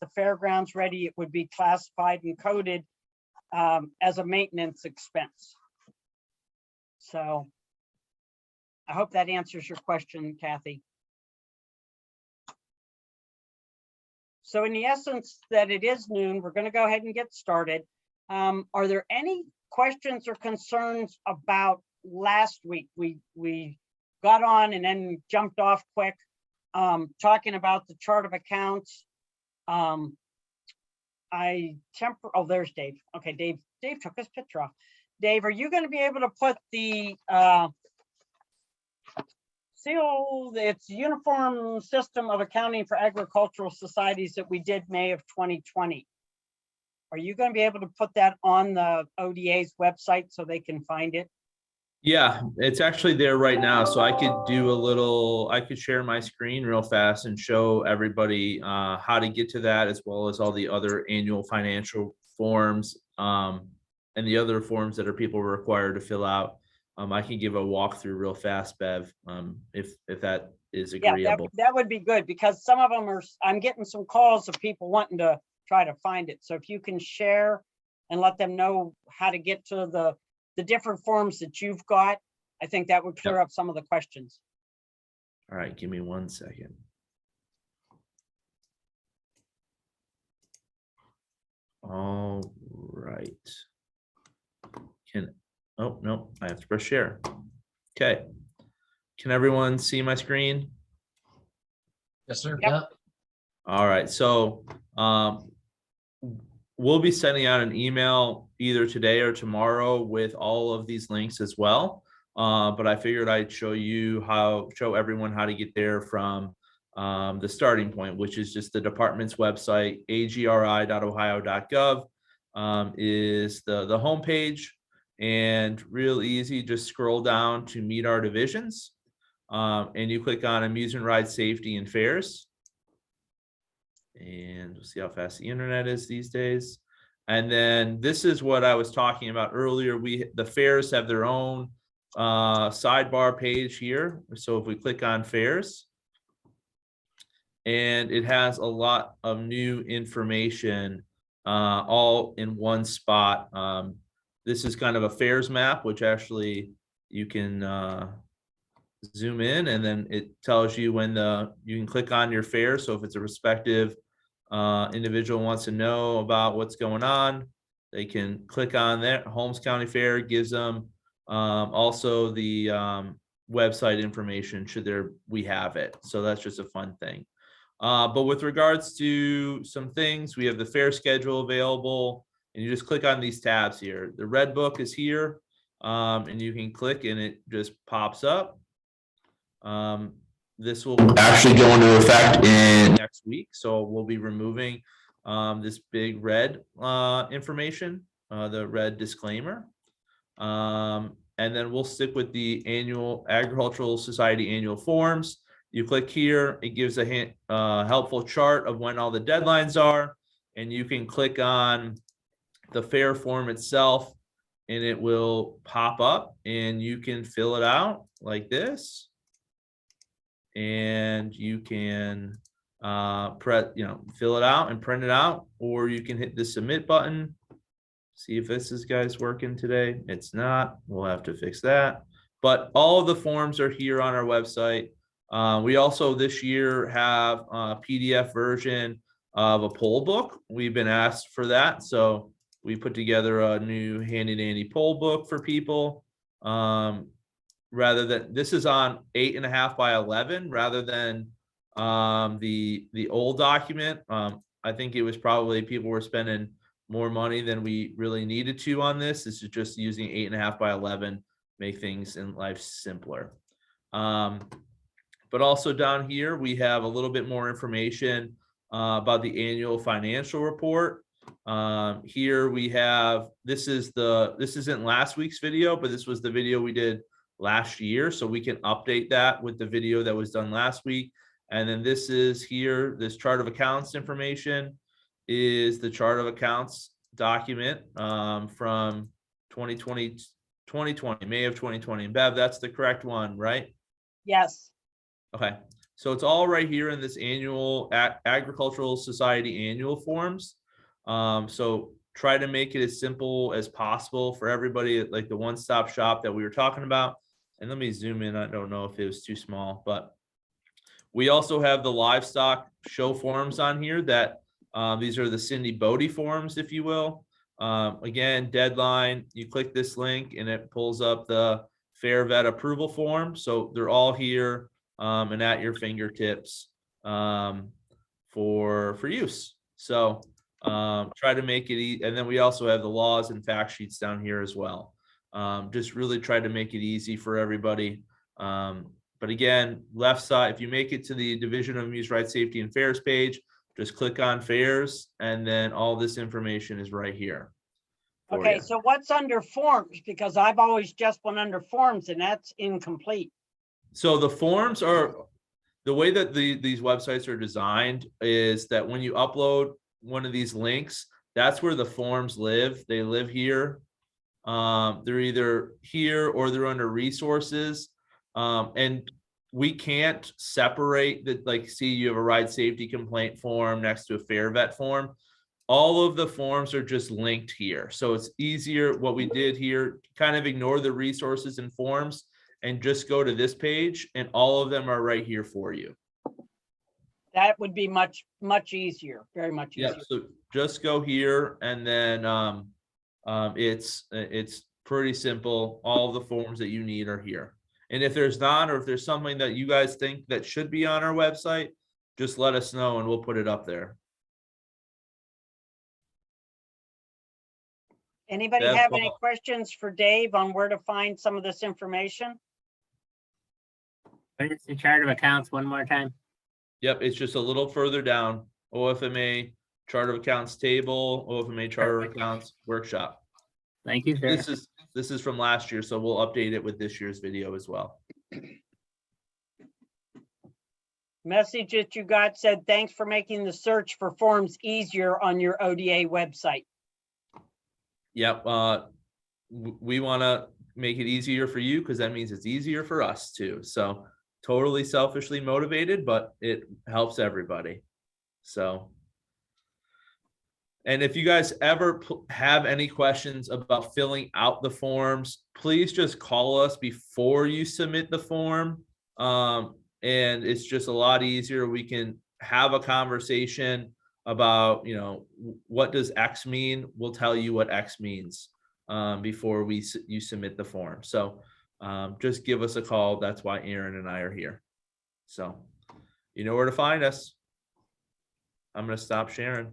the fairgrounds ready, it would be classified and coded as a maintenance expense. So I hope that answers your question, Kathy. So in the essence that it is noon, we're going to go ahead and get started. Are there any questions or concerns about last week? We got on and then jumped off quick, talking about the chart of accounts. Oh, there's Dave. Okay, Dave took his picture off. Dave, are you going to be able to put the it's Uniform System of Accounting for Agricultural Societies that we did May of 2020? Are you going to be able to put that on the ODA's website so they can find it? Yeah, it's actually there right now. So I could share my screen real fast and show everybody how to get to that, as well as all the other annual financial forms and the other forms that people are required to fill out. I can give a walkthrough real fast, Bev, if that is agreeable. Yeah, that would be good, because some of them I'm getting some calls of people wanting to try to find it. So if you can share and let them know how to get to the different forms that you've got, I think that would clear up some of the questions. All right, give me 1 second. All right. Oh, no, I have to press share. Okay. Can everyone see my screen? Yes, sir. Yep. Yeah. All right. So we'll be sending out an email either today or tomorrow with all of these links as well. But I figured I'd show everyone how to get there from the starting point, which is just the department's website. agri.ohio.gov is the homepage, and real easy. Just scroll down to meet our divisions, and you click on amusement ride safety and fairs. And we'll see how fast the internet is these days. And then this is what I was talking about earlier. The fairs have their own sidebar page here. So if we click on fairs, and it has a lot of new information all in one spot. This is kind of a fairs map, which actually you can zoom in, and then it tells you when you can click on your fair. So if it's a respective individual wants to know about what's going on, they can click on that. Holmes County Fair gives them also the website information should we have it. So that's just a fun thing. But with regards to some things, we have the fair schedule available, and you just click on these tabs here. The red book is here, and you can click and it just pops up. This will actually go into effect in next week. So we'll be removing this big red information, the red disclaimer. And then we'll stick with the annual Agricultural Society annual forms. You click here, it gives a helpful chart of when all the deadlines are, and you can click on the fair form itself, and it will pop up, and you can fill it out like this. And you can fill it out and print it out, or you can hit the submit button. See if this is guys working today. It's not. We'll have to fix that. But all of the forms are here on our website. We also this year have a PDF version of a poll book. We've been asked for that, so we put together a new handy dandy poll book for people. Rather than, this is on 8.5 by 11 rather than the old document. I think it was probably people were spending more money than we really needed to on this. This is just using 8.5 by 11, make things in life simpler. But also down here, we have a little bit more information about the annual financial report. Here we have, this isn't last week's video, but this was the video we did last year, so we can update that with the video that was done last week. And then this is here, this chart of accounts information is the chart of accounts document from 2020, May of 2020. And Bev, that's the correct one, right? Yes. Okay, So it's all right here in this annual Agricultural Society annual forms. So try to make it as simple as possible for everybody, like the one-stop shop that we were talking about. And let me zoom in. I don't know if it was too small, but we also have the livestock show forms on here that these are the Cindy Bodie forms, if you will. Again, deadline, you click this link and it pulls up the fair vet approval form. So they're all here and at your fingertips for use. So try to make it easy. And then we also have the laws and fact sheets down here as well. Just really try to make it easy for everybody. But again, left side, if you make it to the Division of Amused Rides, Safety and Fairs page, just click on fairs, and then all this information is right here. Okay, so what's under forms? Because I've always just went under forms and that's incomplete. So the forms are, the way that these websites are designed is that when you upload one of these links, that's where the forms live. They live here. They're either here or they're under resources. And we can't separate that, like, see, you have a ride safety complaint form next to a fair vet form. All of the forms are just linked here. So it's easier. What we did here, kind of ignore the resources and forms and just go to this page, and all of them are right here for you. That would be much easier, very much easier. Yeah, so just go here, and then it's pretty simple. All the forms that you need are here. And if there's not, or if there's something that you guys think that should be on our website, just let us know and we'll put it up there. Anybody That's have all. any questions for Dave on where to find some of this information? Where's the chart of accounts one more time? Yep, it's just a little further down. OFMA chart of accounts table, OFMA chart of accounts workshop. Thank you, sir. This is from last year, so we'll update it with this year's video as well. Message that you got said, thanks for making the search for forms easier on your ODA website. Yep, we want to make it easier for you because that means it's easier for us too. So totally selfishly motivated, but it helps everybody. So, and if you guys ever have any questions about filling out the forms, please just call us before you submit the form. And it's just a lot easier. We can have a conversation about, you know, what does X mean? We'll tell you what X means before you submit the form. So just give us a call. That's why Aaron and I are here. So you know where to find us. I'm going to stop sharing.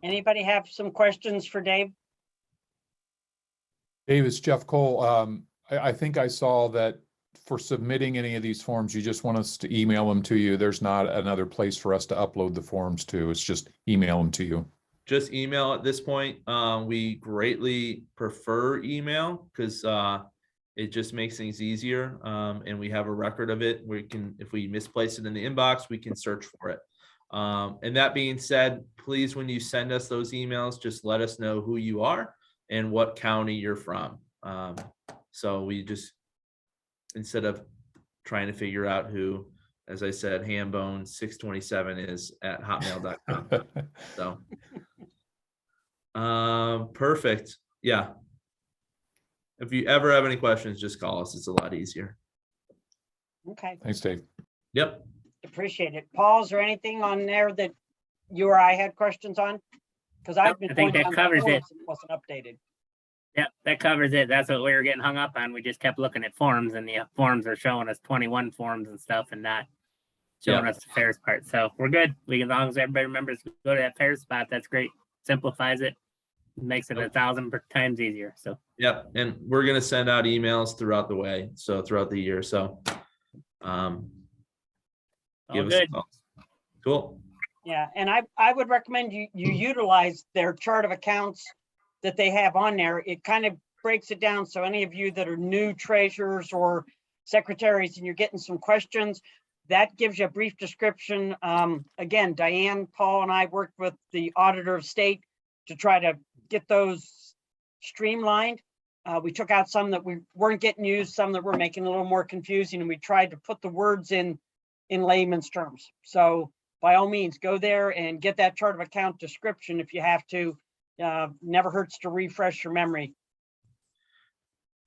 Anybody have some questions for Dave? Dave, it's Jeff Cole. I think I saw that for submitting any of these forms, you just want us to email them to you. There's not another place for us to upload the forms to. It's just email them to you. Just email at this point. We greatly prefer email because it just makes things easier. And we have a record of it. We can, if we misplace it in the inbox, we can search for it. And that being said, please, when you send us those emails, just let us know who you are and what county you're from. So we just, instead of trying to figure out who, as I said, hambone627 is at hotmail.com. So perfect. Yeah. If you ever have any questions, just call us. It's a lot easier. Okay, Thanks, Dave. Yep. appreciate it. Paul, is there anything on there that you or I had questions on? Because I've been I think going that on covers forms it. and wasn't updated. Yep, that covers it. That's what we were getting hung up on. We just kept looking at forms, and the forms are showing us 21 forms and stuff and not showing us the fairs part. So we're good. As long as everybody remembers to go to that fair spot, that's great. Simplifies it, makes it 1,000 times easier. So Yep. And we're going to send out emails throughout the way. So throughout the year. So all give us good. a call. Cool. Yeah, and I would recommend you utilize their chart of accounts that they have on there. It kind of breaks it down. So any of you that are new treasurers or secretaries and you're getting some questions, that gives you a brief description. Again, Diane, Paul, and I worked with the auditor of state to try to get those streamlined. We took out some that we weren't getting used, some that were making it a little more confusing, and we tried to put the words in in layman's terms. So by all means, go there and get that chart of account description if you have to. Never hurts to refresh your memory.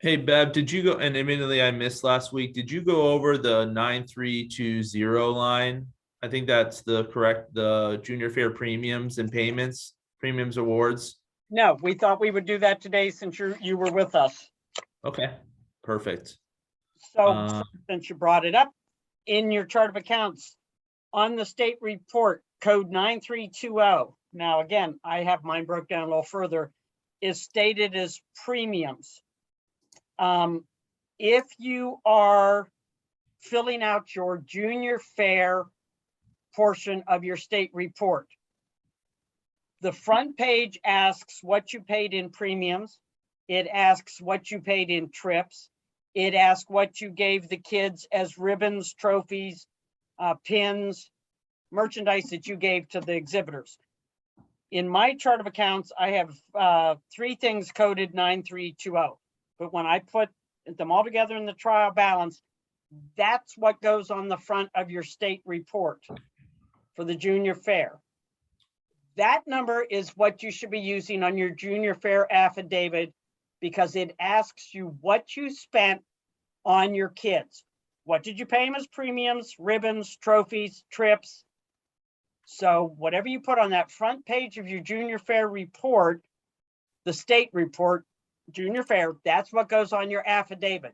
Hey, Bev, did you go, and admittedly I missed last week, did you go over the 9320 line? I think that's the correct, the junior fair premiums and payments, premiums awards. No, we thought we would do that today since you were with us. Okay, perfect. So since you brought it up, in your chart of accounts, on the state report, code 9320. Now, again, I have mine broke down a little further, is stated as premiums. If you are filling out your junior fair portion of your state report, the front page asks what you paid in premiums. It asks what you paid in trips. It asks what you gave the kids as ribbons, trophies, pins, merchandise that you gave to the exhibitors. In my chart of accounts, I have 3 things coded 9320. But when I put them all together in the trial balance, that's what goes on the front of your state report for the junior fair. That number is what you should be using on your junior fair affidavit, because it asks you what you spent on your kids. What did you pay them as premiums, ribbons, trophies, trips? So whatever you put on that front page of your junior fair report, the state report, junior fair, that's what goes on your affidavit.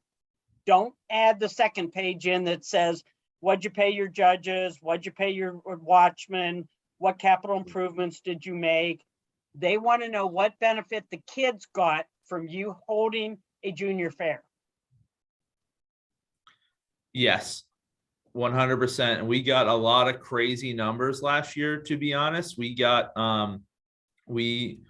Don't add the second page in that says, what'd you pay your judges? What'd you pay your watchmen? What capital improvements did you make? They want to know what benefit the kids got from you holding a junior fair. Yes, 100%. And we got a lot of crazy numbers last year, to be honest. We got, we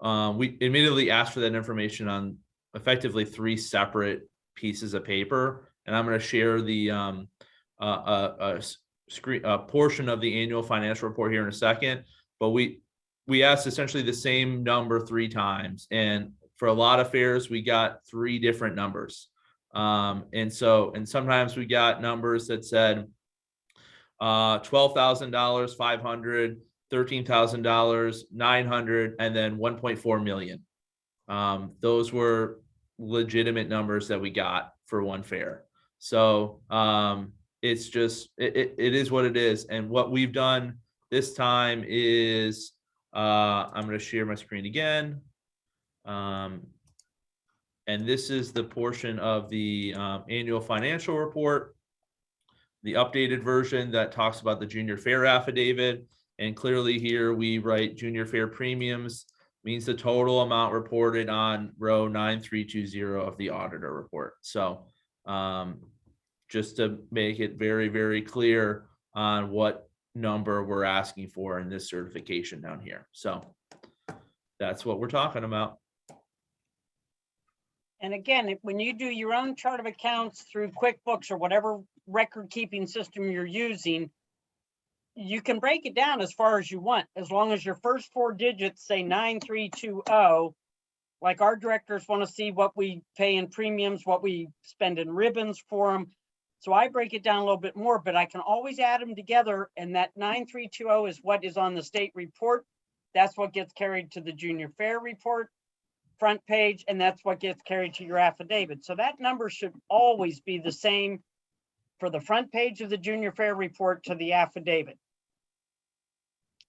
admittedly asked for that information on effectively 3 separate pieces of paper. And I'm going to share the portion of the annual financial report here in a second. But we asked essentially the same number 3 times. And for a lot of fairs, we got 3 different numbers. And sometimes we got numbers that said $12,000, 500, $13,000, 900, and then 1.4 million. Those were legitimate numbers that we got for one fair. So it's just, it is what it is. And what we've done this time is I'm going to share my screen again. And this is the portion of the annual financial report, the updated version that talks about the junior fair affidavit. And clearly here we write junior fair premiums means the total amount reported on row 9320 of the auditor report. So just to make it very, very clear on what number we're asking for in this certification down here. So that's what we're talking about. And again, when you do your own chart of accounts through QuickBooks or whatever record keeping system you're using, you can break it down as far as you want, as long as your first 4 digits say 9320. Like our directors want to see what we pay in premiums, what we spend in ribbons for them. So I break it down a little bit more, but I can always add them together. And that 9320 is what is on the state report. That's what gets carried to the junior fair report front page, and that's what gets carried to your affidavit. So that number should always be the same for the front page of the junior fair report to the affidavit,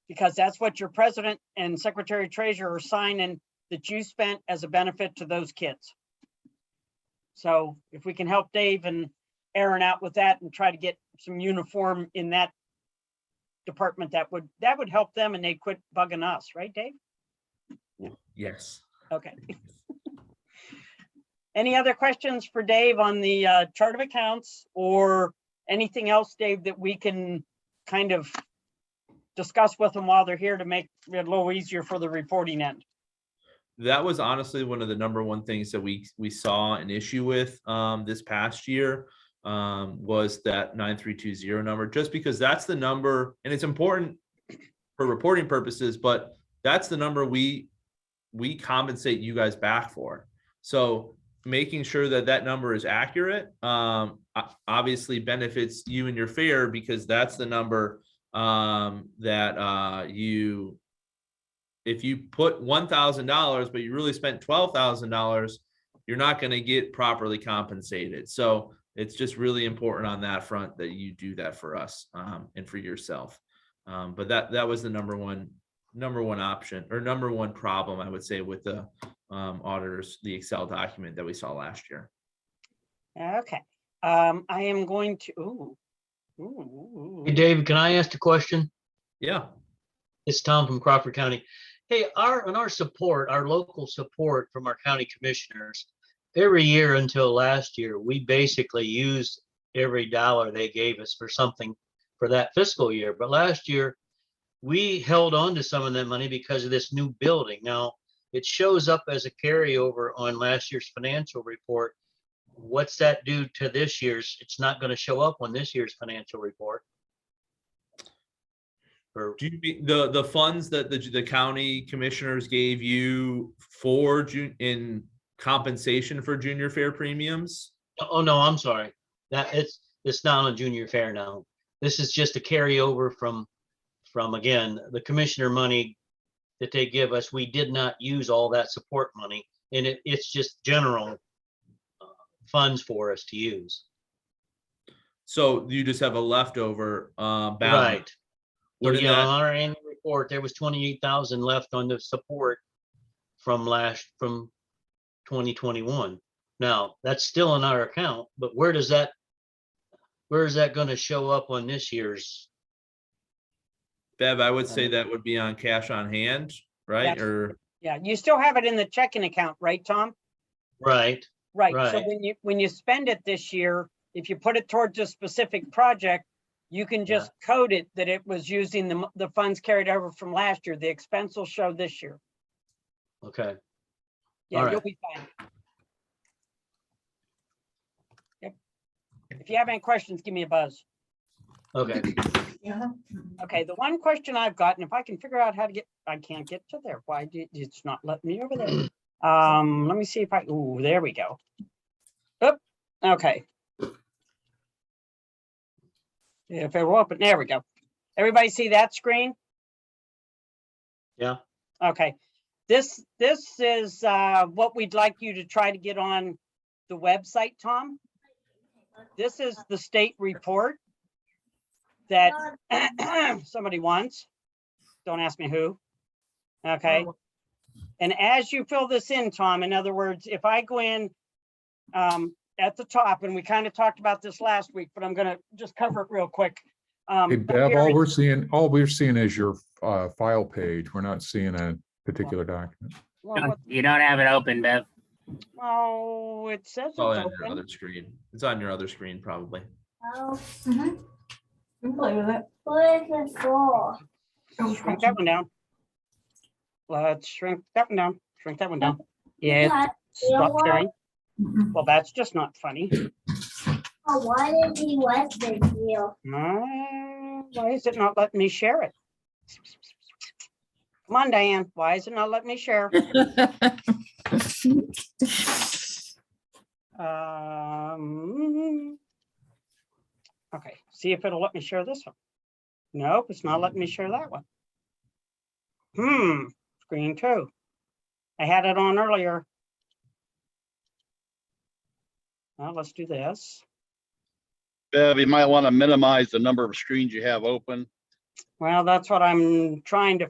because that's what your president and secretary treasurer are signing that you spent as a benefit to those kids. So if we can help Dave and Aaron out with that and try to get some uniform in that department, that would help them, and they'd quit bugging us, right, Dave? Yes. Okay. Any other questions for Dave on the chart of accounts, or anything else, Dave, that we can kind of discuss with them while they're here to make it a little easier for the reporting end? That was honestly one of the number 1 things that we saw an issue with this past year, was that 9320 number, just because that's the number, and it's important for reporting purposes, but that's the number we compensate you guys back for. So making sure that that number is accurate, obviously benefits you and your fair, because that's the number that if you put $1,000, but you really spent $12,000, you're not going to get properly compensated. So it's just really important on that front that you do that for us and for yourself. But that was the number one option, or number one problem, I would say, with the auditors, the Excel document that we saw last year. Okay, I am going to, Hey, Dave, can I ask a question? Yeah. It's Tom from Crawford County. Hey, our support, our local support from our county commissioners, every year until last year, we basically used every dollar they gave us for something for that fiscal year. But last year, we held on to some of that money because of this new building. Now, it shows up as a carryover on last year's financial report. What's that do to this year's? It's not going to show up on this year's financial report. Or, Do you mean the funds that the county commissioners gave you for in compensation for junior fair premiums? oh no, I'm sorry. That it's not on junior fair now. This is just a carryover from again, the commissioner money that they give us. We did not use all that support money, and it's just general funds for us to use. So you just have a leftover balance. Right. So Wouldn't yeah, that- on our annual report, there was 28,000 left on the support from 2021. Now, that's still in our account, but where is that going to show up on this year's? Bev, I would say that would be on cash on hand, right? Yes. Or yeah, you still have it in the checking account, right, Tom? Right. Right, so Right. when you spend it this year, if you put it towards a specific project, you can just code it that it was using the funds carried over from last year. The expense will show this year. Okay. Yeah, All you'll right. be fine. Yep. If you have any questions, give me a buzz. Okay. Okay, the one question I've gotten, if I can figure out how to I can't get to there. Why did it's not letting me over there? Let me see if ooh, there we go. Oop, okay. If it will open, there we go. Everybody see that screen? Yeah. Okay, this is what we'd like you to try to get on the website, Tom. This is the state report that somebody wants. Don't ask me who. Okay. And as you fill this in, Tom, in other words, if I go in at the top, and we kind of talked about this last week, but I'm going to just cover it real quick. Hey, Bev, all we're seeing is your file page. We're not seeing a particular document. You don't have it open, Bev. Oh, it says it's probably on your open. other screen. It's on your other screen, probably. Oh. You can play with it. What is it for? Shrink that one down. Let's shrink that one down. Shrink that one down. Yeah, stop sharing. Well, that's just not funny. Oh, why did he let the deal? Why is it not letting me share it? Come on, Diane. Why is it not letting me share? Okay, see if it'll let me share this one. Nope, it's not letting me share that one. Screen two. I had it on earlier. Well, let's do this. Bev, you might want to minimize the number of screens you have open Well, that's what I'm trying to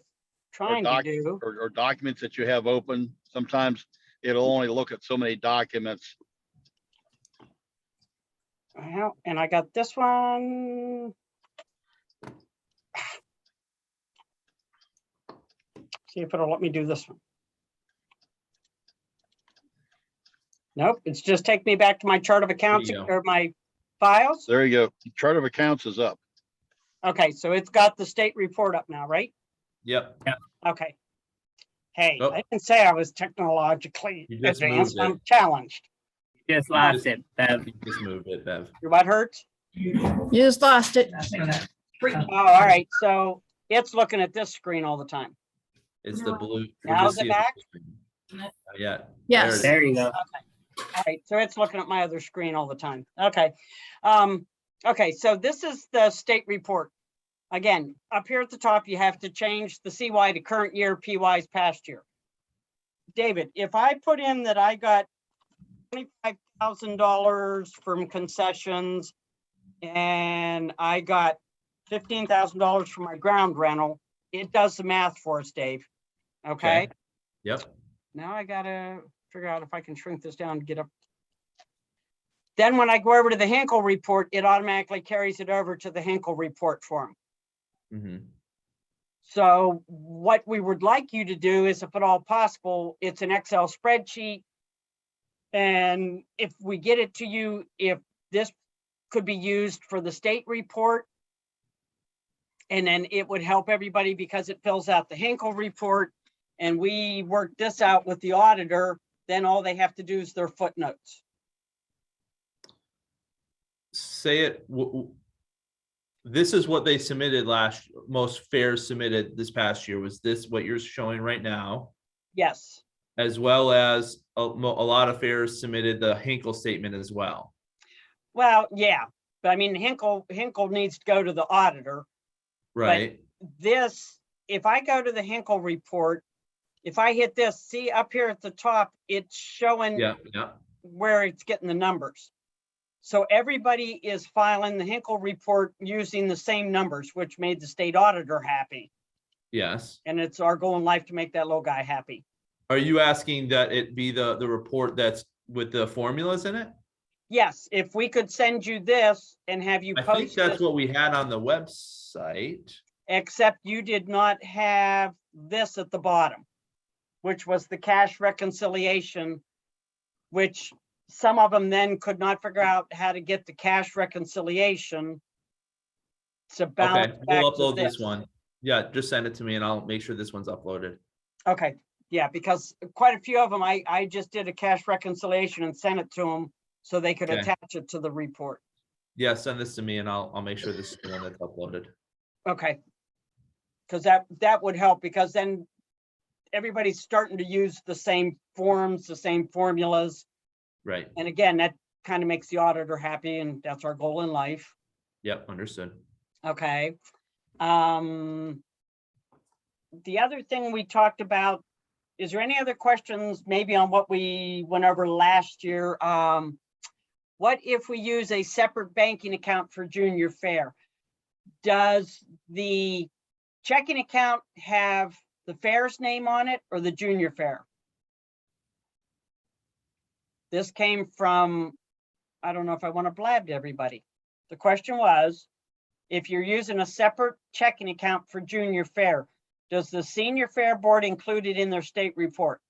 do. or documents that you have open. Sometimes it'll only look at so many documents. Well, and I got this one. See if it'll let me do this one. Nope, it's just take me back to my chart of accounts There you or my files. There you go. Chart of accounts is up. Okay, so it's got the state report up now, right? Yep. Okay. Hey, Oh. I didn't say I was technologically You just advanced. moved it. I'm challenged. Just lost it, Bev. You just moved it, Bev. Your butt hurts? You just lost it. Oh, all right. So it's looking at this screen all the time. It's the blue. we're Now just is it seeing the back? screen. Not yet. Yes. There it There you go. All right, so it's looking at my other screen all the time. Okay. Okay, so this is the state report. Again, up here at the top, you have to change the CY to current year, PY's past year. David, if I put in that I got $25,000 from concessions and I got $15,000 from my ground rental, it does the math for us, Dave. Okay. Yep. Now I gotta figure out if I can shrink this down to get up. Then when I go over to the Hinkle report, it automatically carries it over to the Hinkle report form. Mm-hmm. So what we would like you to do is, if at all possible, it's an Excel spreadsheet. And if we get it to you, if this could be used for the state report, and then it would help everybody because it fills out the Hinkle report, and we work this out with the auditor, then all they have to do is their footnotes. Say it. This is what they submitted most fairs submitted this past year. Was this what you're showing right now? Yes. As well as a lot of fairs submitted the Hinkle statement as well. Well, yeah, but I mean, Hinkle needs to go to the auditor. Right. This, if I go to the Hinkle report, if I hit this, see up here at the top, it's showing Yeah. where it's getting the numbers. So everybody is filing the Hinkle report using the same numbers, which made the state auditor happy. Yes. And it's our goal in life to make that little guy happy. Are you asking that it be the report that's with the formulas in it? Yes, if we could send you this and have you I post think that's this, what we had on the website. except you did not have this at the bottom, which was the cash reconciliation, which some of them then could not figure out how to get the cash reconciliation to balance Okay, back we'll to upload this one. Yeah, just send it to me and I'll make sure this one's uploaded. Okay, yeah, because quite a few of them, I just did a cash reconciliation and sent it to them so they could Okay. attach it to the report. Yeah, send this to me and I'll make sure this is the one that's uploaded. Okay. Because that would help, because then everybody's starting to use the same forms, the same formulas. Right. And again, that kind of makes the auditor happy, and that's our goal in life. Yep, understood. Okay. The other thing we talked about, is there any other questions maybe on what we went over last year? What if we use a separate banking account for junior fair? Does the checking account have the fair's name on it or the junior fair? This came from, I don't know if I want to blab to everybody. The question was, if you're using a separate checking account for junior fair, does the senior fair board include it in their state report?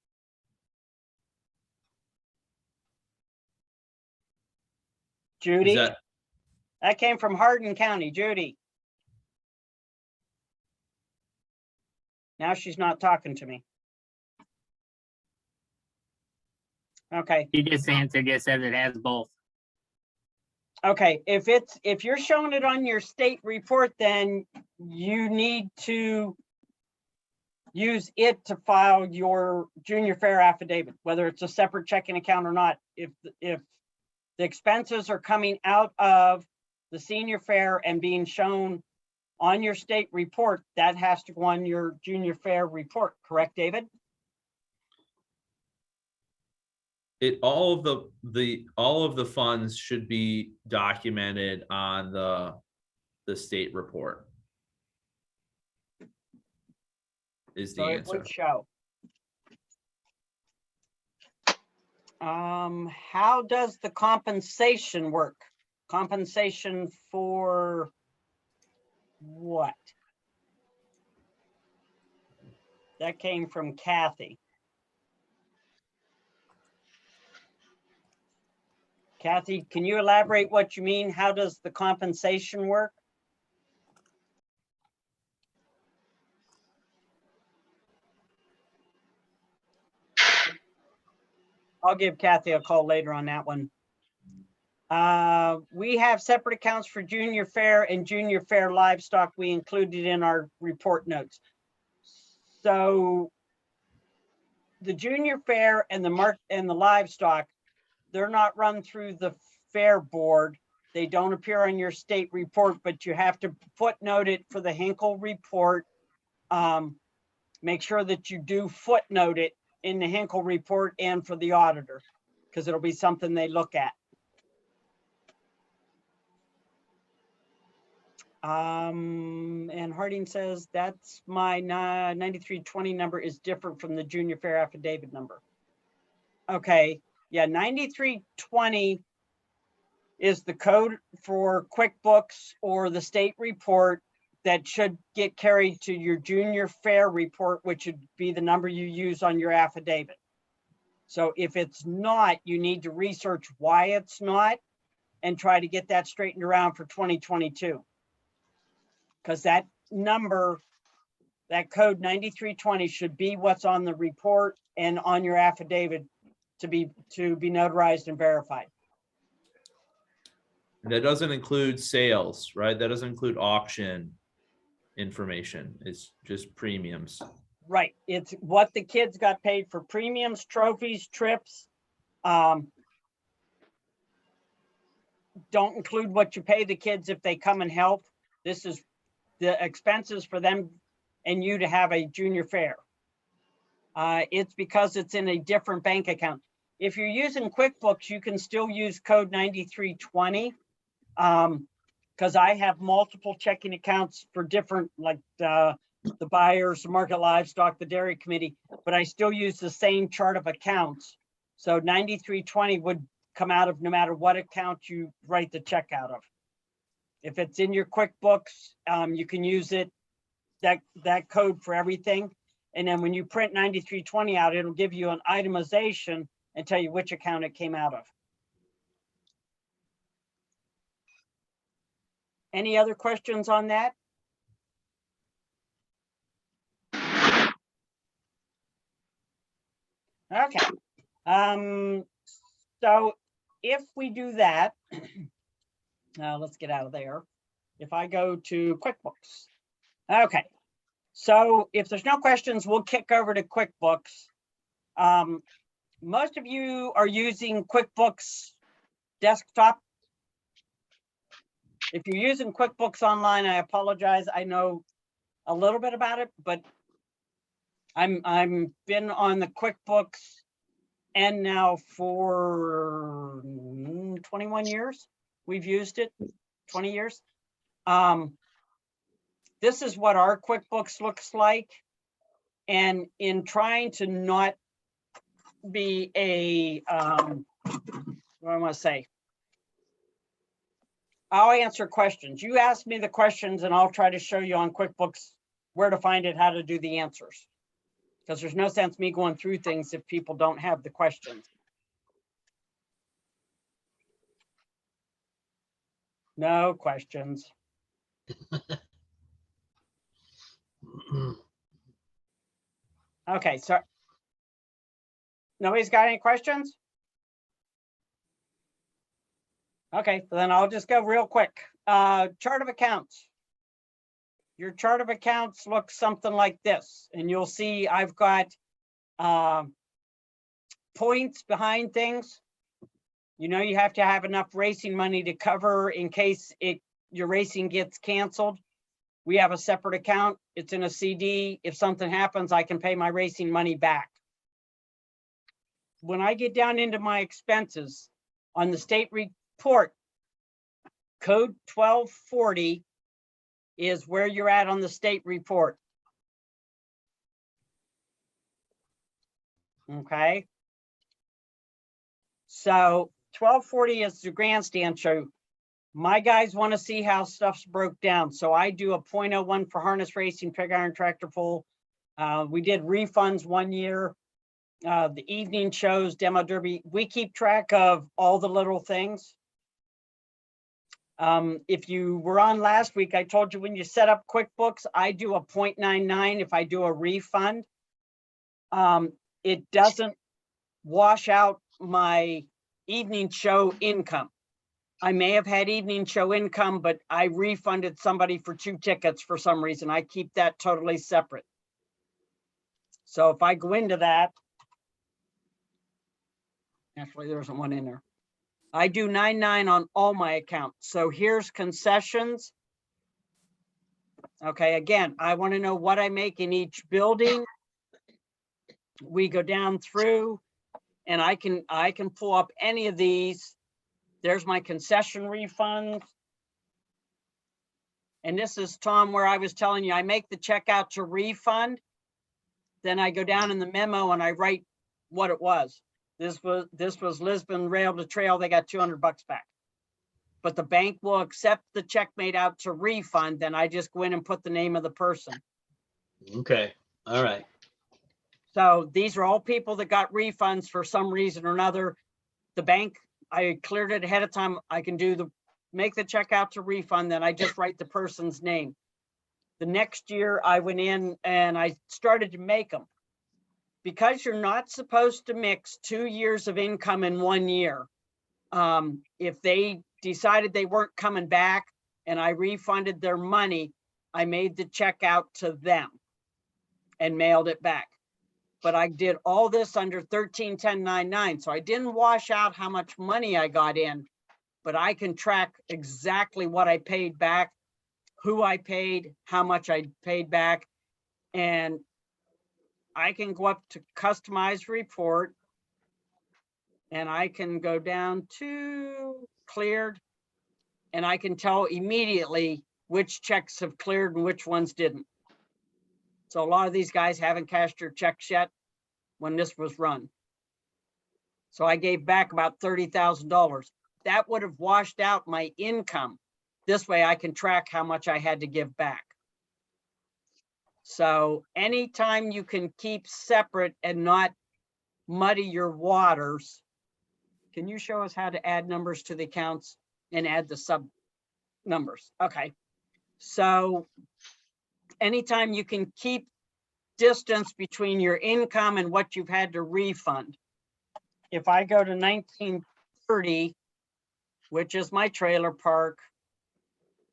Judy? That came from Hardin County, Judy. Now she's not talking to me. Okay. You just answered, just said it has both. Okay, if you're showing it on your state report, then you need to use it to file your junior fair affidavit, whether it's a separate checking account or not. If the expenses are coming out of the senior fair and being shown on your state report, that has to go on your junior fair report, correct, David? All of the funds should be documented on the state report. Is the So it answer. would show. How does the compensation work? Compensation for what? That came from Kathy. Kathy, can you elaborate what you mean? How does the compensation work? I'll give Kathy a call later on that one. We have separate accounts for junior fair and junior fair livestock. We included in our report notes. So the junior fair and the livestock they're not run through the fair board. They don't appear on your state report, but you have to footnote it for the Hinkle report. Make sure that you do footnote it in the Hinkle report and for the auditor, because it'll be something they look at. And Harding says that's my 9320 number is different from the junior fair affidavit number. Okay, yeah, 9320 is the code for QuickBooks or the state report that should get carried to your junior fair report, which would be the number you use on your affidavit. So if it's not, you need to research why it's not and try to get that straightened around for 2022. Because that number, that code 9320 should be what's on the report and on your affidavit to be notarized and verified. That doesn't include sales, right? That doesn't include auction information. It's just premiums. Right, it's what the kids got paid for premiums, trophies, trips. Don't include what you pay the kids if they come and help. This is the expenses for them and you to have a junior fair. It's because it's in a different bank account. If you're using QuickBooks, you can still use code 9320. Because I have multiple checking accounts for different, like the buyers, market livestock, the dairy committee, but I still use the same chart of accounts. So 9320 would come out of no matter what account you write the check out of. If it's in your QuickBooks, you can use it, that code for everything. And then when you print 9320 out, it'll give you an itemization and tell you which account it came out of. Any other questions on that? Okay. So if we do that, let's get out of there. If I go to QuickBooks. Okay. So if there's no questions, we'll kick over to QuickBooks. Most of you are using QuickBooks desktop. If you're using QuickBooks Online, I apologize. I know a little bit about it, but I'm been on the QuickBooks and now for 21 years. We've used it, 20 years. This is what our QuickBooks looks like. And in trying to not be a, what do I want to say? I'll answer questions. You ask me the questions and I'll try to show you on QuickBooks where to find it, how to do the answers. Because there's no sense me going through things if people don't have the questions. No questions. Okay, so nobody's got any questions? Okay, then I'll just go real quick. Chart of accounts. Your chart of accounts looks something like this, and you'll see I've got points behind things. You know, you have to have enough racing money to cover in case your racing gets canceled. We have a separate account. It's in a CD. If something happens, I can pay my racing money back. When I get down into my expenses on the state report, code 1240 is where you're at on the state report. Okay. So 1240 is the grandstand show. My guys want to see how stuff's broke down. So I do a 0.01 for harness racing, pig iron, tractor pull. We did refunds one year. The evening shows, demo derby. We keep track of all the little things. If you were on last week, I told you when you set up QuickBooks, I do a 0.99 if I do a refund. It doesn't wash out my evening show income. I may have had evening show income, but I refunded somebody for 2 tickets for some reason. I keep that totally separate. So if I go into that, Actually, there isn't one in there. I do 99 on all my accounts. So here's concessions. Okay, again, I want to know what I make in each building. We go down through and I can pull up any of these. There's my concession refunds. And this is, Tom, where I was telling you, I make the check out to refund. Then I go down in the memo and I write what it was. This was Lisbon Rail to Trail. They got $200 back. But the bank will accept the check made out to refund. Then I just go in and put the name of the person. Okay, all right. So these are all people that got refunds for some reason or another. The bank, I cleared it ahead of time. I can do make the check out to refund, then I just write the person's name. The next year I went in and I started to make them. Because you're not supposed to mix 2 years of income in 1 year. If they decided they weren't coming back and I refunded their money, I made the check out to them and mailed it back. But I did all this under 131099. So I didn't wash out how much money I got in, but I can track exactly what I paid back, who I paid, how much I paid back. And I can go up to customize report and I can go down to cleared and I can tell immediately which checks have cleared and which ones didn't. So a lot of these guys haven't cashed their checks yet when this was run. So I gave back about $30,000. That would have washed out my income. This way I can track how much I had to give back. So anytime you can keep separate and not muddy your waters, can you show us how to add numbers to the accounts and add the sub numbers? Okay. So anytime you can keep distance between your income and what you've had to refund. If I go to 1930, which is my trailer park.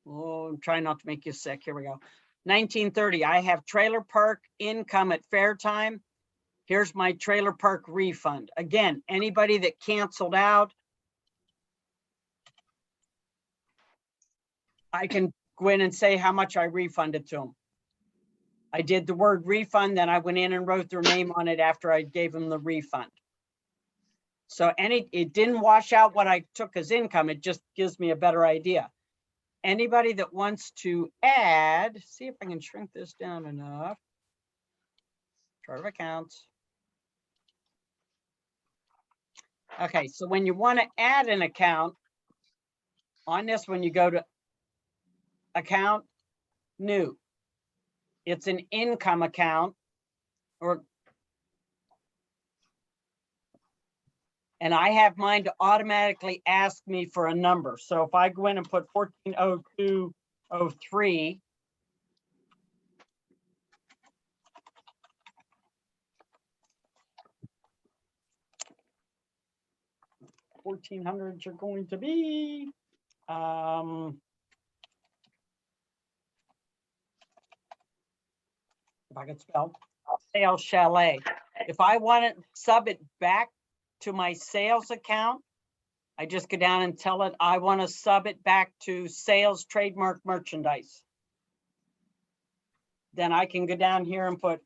Oh, I'm trying not to make you sick. Here we go. 1930, I have trailer park income at fair time. Here's my trailer park refund. Again, anybody that canceled out, I can go in and say how much I refunded to them. I did the word refund, then I went in and wrote their name on it after I gave them the refund. So it didn't wash out what I took as income. It just gives me a better idea. Anybody that wants to add, see if I can shrink this down enough. Chart of accounts. Okay, so when you want to add an account, on this one you go to account, new. It's an income account, and I have mine to automatically ask me for a number. So if I go in and put 140203, $1,400s are going to be, if I could spell, sales chalet. If I want to sub it back to my sales account, I just go down and tell it I want to sub it back to sales trademark merchandise. Then I can go down here and put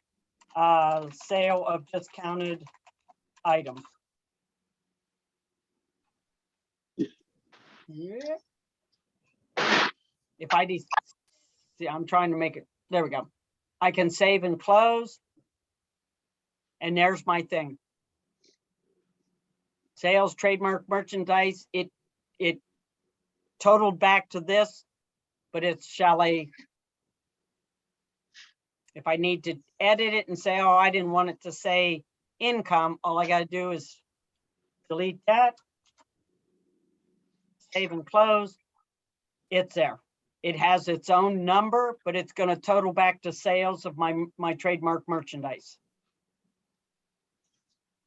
sale of discounted items. Yeah. If I see, I'm trying to make it, there we go. I can save and close. And there's my thing. Sales, trademark, merchandise, it totaled back to this, but it's chalet. If I need to edit it and say, oh, I didn't want it to say income, all I got to do is delete that, save and close. It's there. It has its own number, but it's going to total back to sales of my trademark merchandise.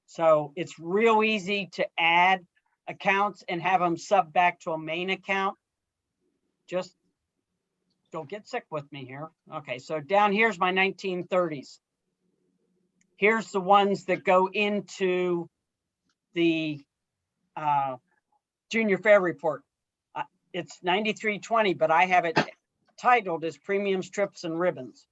So it's real easy to add accounts and have them sub back to a main account. Just don't get sick with me here. Okay, so down here's my 1930s. Here's the ones that go into the junior fair report. It's 9320, but I have it titled as premiums, trips, and ribbons.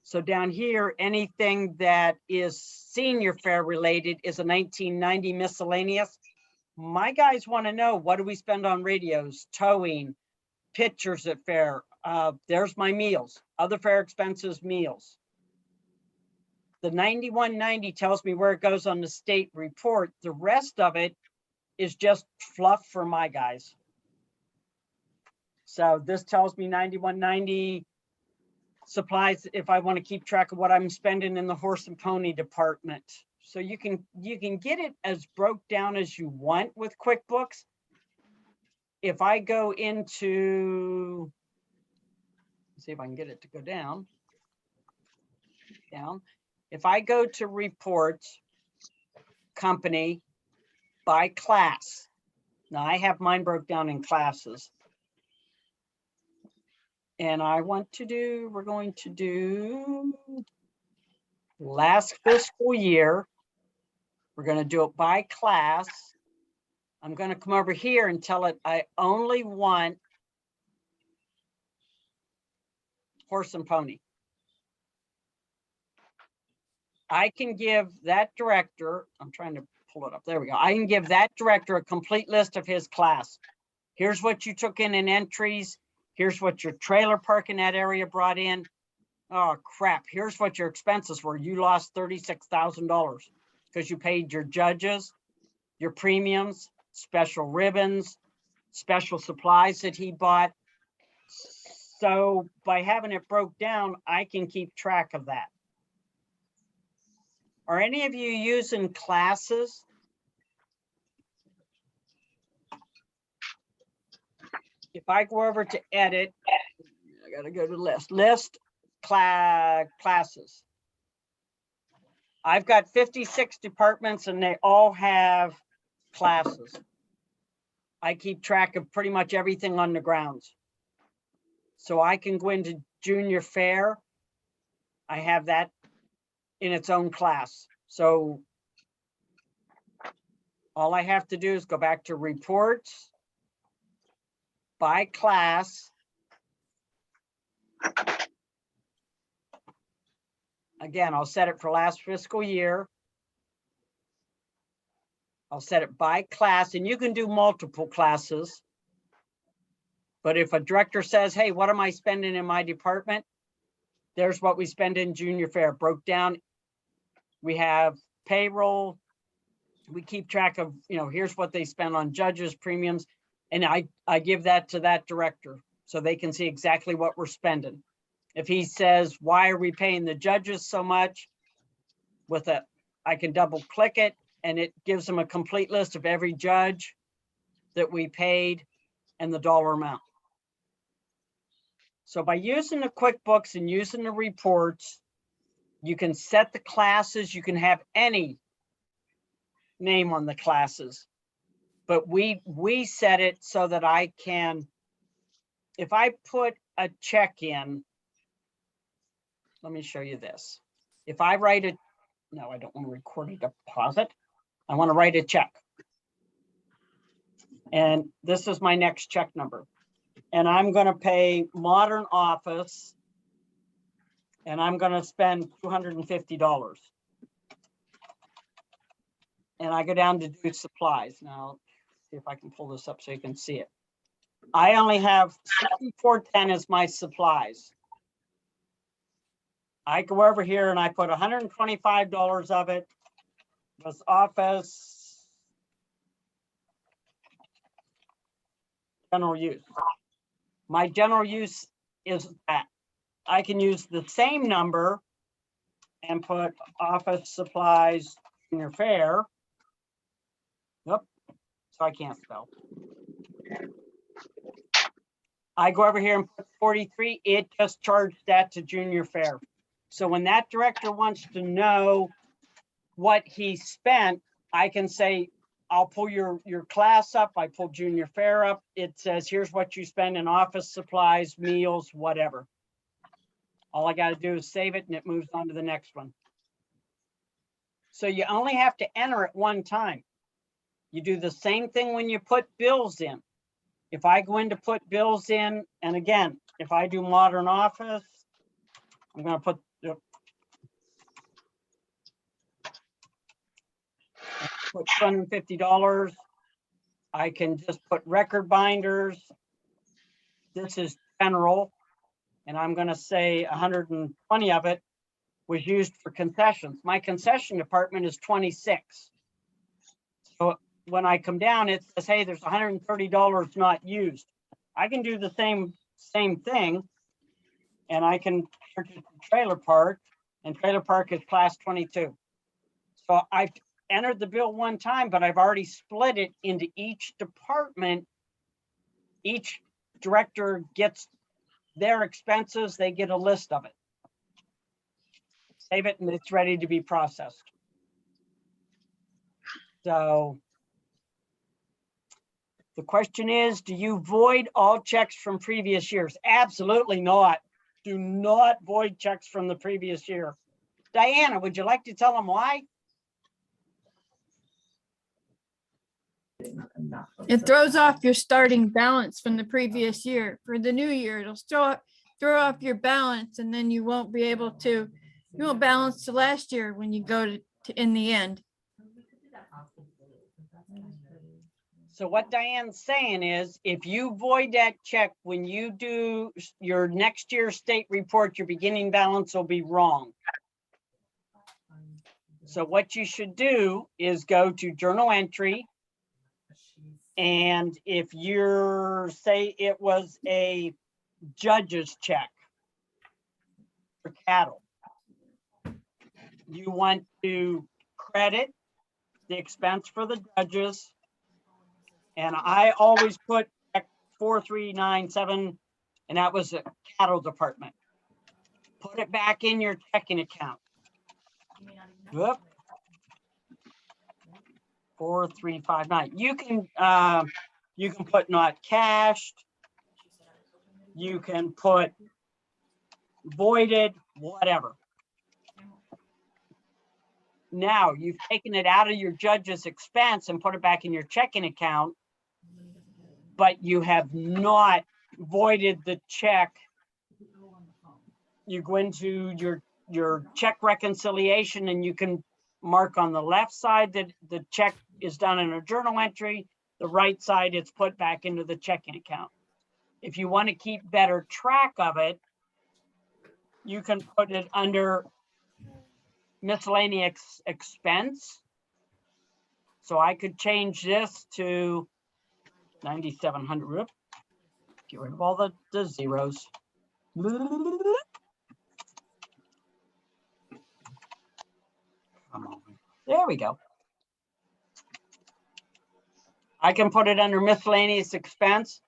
So down here, anything that is senior fair related is a 1990 miscellaneous. My guys want to know, what do we spend on radios, towing, pictures at fair? There's my meals, other fair expenses, meals. The 9190 tells me where it goes on the state report. The rest of it is just fluff for my guys. So this tells me 9190 supplies if I want to keep track of what I'm spending in the horse and pony department. So you can get it as broke down as you want with QuickBooks. If I go into, let's see if I can get it to go down. If I go to reports, company, by class. Now I have mine broke down in classes. And I want to do, we're going to do last fiscal year. We're going to do it by class. I'm going to come over here and tell it I only want horse and pony. I can give that director, I'm trying to pull it up. There we go. I can give that director a complete list of his class. Here's what you took in entries. Here's what your trailer park in that area brought in. Oh, crap. Here's what your expenses were. You lost $36,000 because you paid your judges, your premiums, special ribbons, special supplies that he bought. So by having it broke down, I can keep track of that. Are any of you using classes? If I go over to edit, I gotta go to list classes. I've got 56 departments and they all have classes. I keep track of pretty much everything on the grounds. So I can go into junior fair. I have that in its own class. So all I have to do is go back to reports, by class. Again, I'll set it for last fiscal year. I'll set it by class, and you can do multiple classes. But if a director says, hey, what am I spending in my department? There's what we spend in junior fair, broke down. We have payroll. We keep track of, here's what they spend on judges, premiums. And I give that to that director so they can see exactly what we're spending. If he says, why are we paying the judges so much? I can double click it and it gives them a complete list of every judge that we paid and the dollar amount. So by using the QuickBooks and using the reports, you can set the classes. You can have any name on the classes, but we set it so that I can, if I put a check in, let me show you this. If I write it, no, I don't want to record a deposit. I want to write a check. And this is my next check number. And I'm going to pay Modern Office and I'm going to spend $250. And I go down to do supplies. Now, see if I can pull this up so you can see it. I only have 6410 as my supplies. I go over here and I put $125 of it. Was office general use. My general use is that I can use the same number and put office supplies junior fair. Nope, so I can't spell. I go over here and put 43, it just charged that to junior fair. So when that director wants to know what he spent, I can say, I'll pull your class up. I pull junior fair up. It says, here's what you spend in office supplies, meals, whatever. All I got to do is save it and it moves on to the next one. So you only have to enter it one time. You do the same thing when you put bills in. If I go in to put bills in, and again, if I do modern office, I'm gonna put $250. I can just put record binders. This is general, and I'm gonna say 120 of it was used for concessions. My concession department is 26. So when I come down, it says, hey, there's $130 not used. I can do the same thing, and I can purchase the trailer park, and trailer park is class 22. So I've entered the bill one time, but I've already split it into each department. Each director gets their expenses, they get a list of it. Save it and it's ready to be processed. So the question is, do you void all checks from previous years? Absolutely not. Do not void checks from the previous year. Diana, would you like to tell them why? It throws off your starting balance from the previous year. For the new year, it'll still throw off your balance, and then you won't be able to, you won't balance to last year when you go to in the end. So what Diane's saying is, if you void that check when you do your next year's state report, your beginning balance will be wrong. So what you should do is go to journal entry. And if you're, say it was a judge's check for cattle, you want to credit the expense for the judges. And I always put 4397, and that was the cattle department. Put it back in your checking account. Whoop. 4359. You can put not cashed. You can put voided, whatever. Now you've taken it out of your judge's expense and put it back in your checking account, but you have not voided the check. You go into your check reconciliation and you can mark on the left side that the check is done in a journal entry. The right side, it's put back into the checking account. If you want to keep better track of it, you can put it under miscellaneous expense. So I could change this to 9,700. Get rid of all the zeros. Come on. There we go. I can put it under miscellaneous expense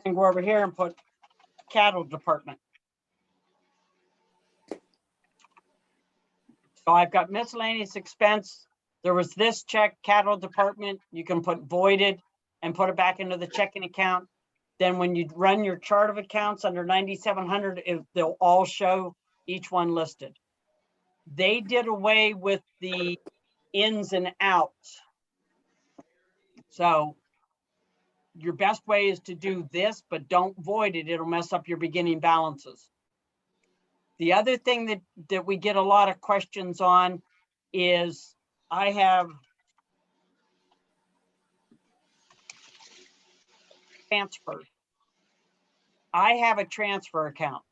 and go over here and put cattle department. So I've got miscellaneous expense. There was this check, cattle department. You can put voided and put it back into the checking account. Then when you run your chart of accounts under 9,700, they'll all show each one listed. They did away with the ins and outs. So your best way is to do this, but don't void it. It'll mess up your beginning balances. The other thing that we get a lot of questions on is I have transfers. I have a transfer account.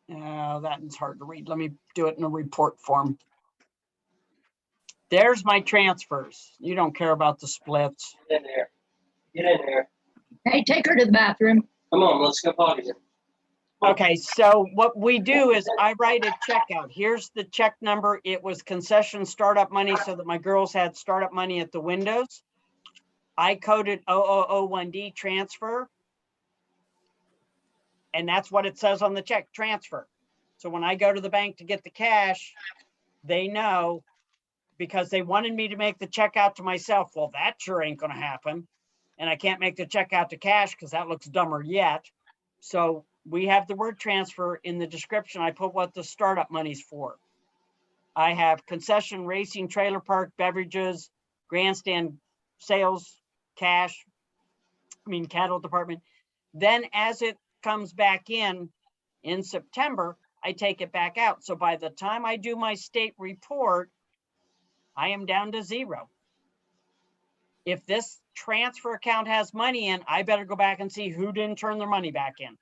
That is hard to read. Let me do it in a report form. There's my transfers. You don't care about the splits. Get in there. Get in there. Hey, take her to the bathroom. Come on, let's go potty. Okay, so what we do is I write a check out. Here's the check number. It was concession startup money so that my girls had startup money at the windows. I coded 0001D transfer. And that's what it says on the check, transfer. So when I go to the bank to get the cash, they know, because they wanted me to make the check out to myself. Well, that sure ain't gonna happen. And I can't make the check out to cash because that looks dumber yet. So we have the word transfer in the description. I put what the startup money's for. I have concession, racing, trailer park, beverages, grandstand sales, cash, cattle department. Then as it comes back in September, I take it back out. So by the time I do my state report, I am down to zero. If this transfer account has money in, I better go back and see who didn't turn their money back in.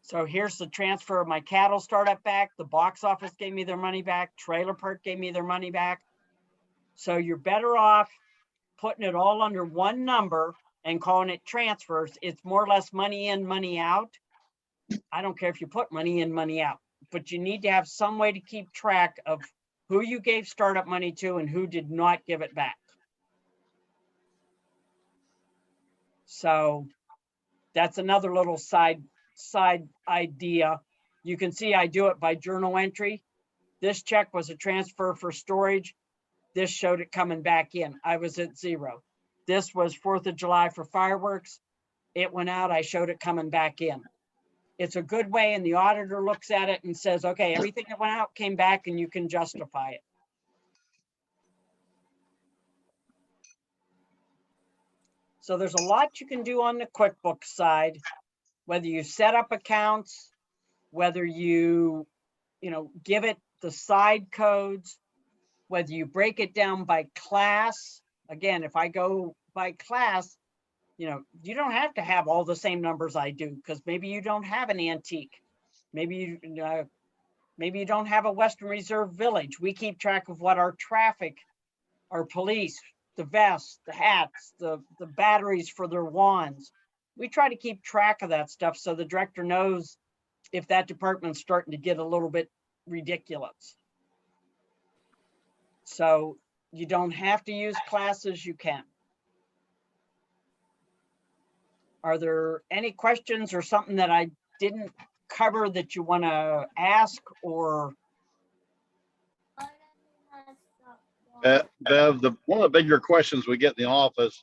So here's the transfer of my cattle startup back. The box office gave me their money back. Trailer park gave me their money back. So you're better off putting it all under one number and calling it transfers. It's more or less money in, money out. I don't care if you put money in, money out, but you need to have some way to keep track of who you gave startup money to and who did not give it back. So that's another little side idea. You can see I do it by journal entry. This check was a transfer for storage. This showed it coming back in. I was at zero. This was 4th of July for fireworks. It went out, I showed it coming back in. It's a good way, and the auditor looks at it and says, okay, everything that went out came back and you can justify it. So there's a lot you can do on the QuickBooks side, whether you set up accounts, whether you give it the side codes, whether you break it down by class. Again, if I go by class, you don't have to have all the same numbers I do, because maybe you don't have an antique. Maybe you don't have a Western Reserve Village. We keep track of what our traffic, our police, the vests, the hats, the batteries for their wands. We try to keep track of that stuff so the director knows if that department's starting to get a little bit ridiculous. So you don't have to use classes, you can. Are there any questions or something that I didn't cover that you want to ask or? Bev, one of the bigger questions we get in the office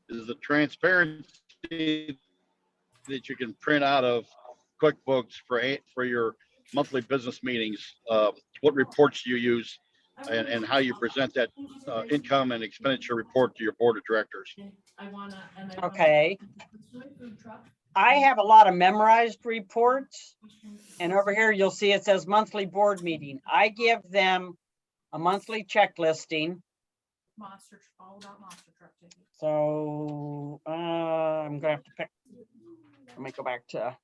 is the transparency that you can print out of QuickBooks for your monthly business meetings. What reports do you use and how you present that income and expenditure report to your board of directors? Okay. I have a lot of memorized reports, and over here you'll see it says monthly board meeting. I give them a monthly check listing. So I'm gonna have to pick. Let me go back to.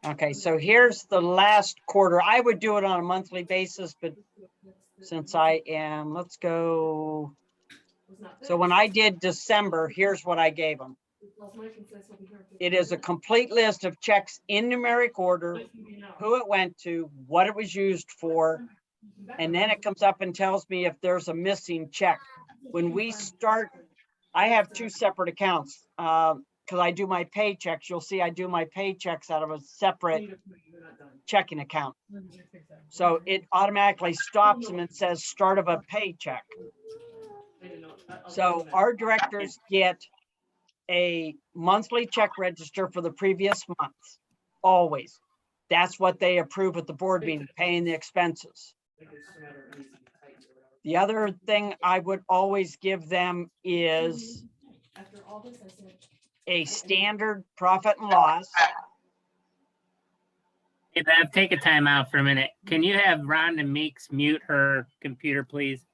Okay, so here's the last quarter. I would do it on a monthly basis, but since I am, let's go. So when I did December, here's what I gave them. It is a complete list of checks in numeric order, who it went to, what it was used for, and then it comes up and tells me if there's a missing check. When we start, I have two separate accounts because I do my paychecks. You'll see I do my paychecks out of a separate checking account. So it automatically stops them and says start of a paycheck. So our directors get a monthly check register for the previous month, always. That's what they approve at the board meeting, paying the expenses. The other thing I would always give them is a standard profit and loss. Hey, Bev, take a time out for a minute. Can you have Rhonda Meeks mute her computer, please?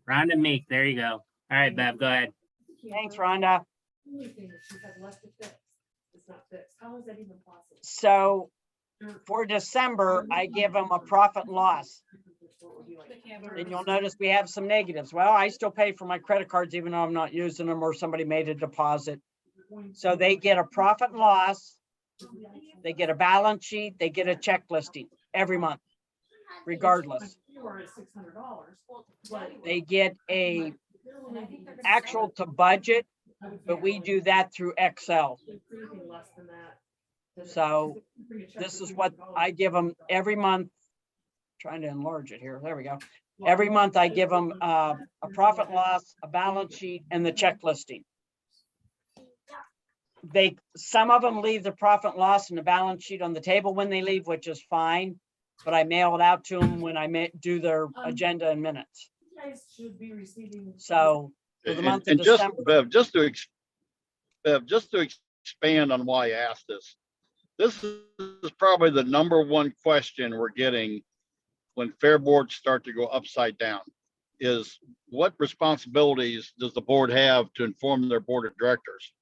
Rhonda Meek, there you go. All right, Bev, go ahead. Thanks, Rhonda. So for December, I give them a profit and loss. And you'll notice we have some negatives. Well, I still pay for my credit cards even though I'm not using them or somebody made a deposit. So they get a profit and loss. They get a balance sheet. They get a check listing every month, regardless. They get a actual to budget, but we do that through Excel. So this is what I give them every month. Trying to enlarge it here. There we go. Every month I give them a profit and loss, a balance sheet, and the check listing. some of them leave the profit and loss and the balance sheet on the table when they leave, which is fine. But I mail it out to them when I do their agenda in minutes. You guys should be receiving. So for the month of And just, December. Bev, just to expand on why I asked this. This is probably the #1 question we're getting when fair boards start to go upside down, is what responsibilities does the board have to inform their board of directors?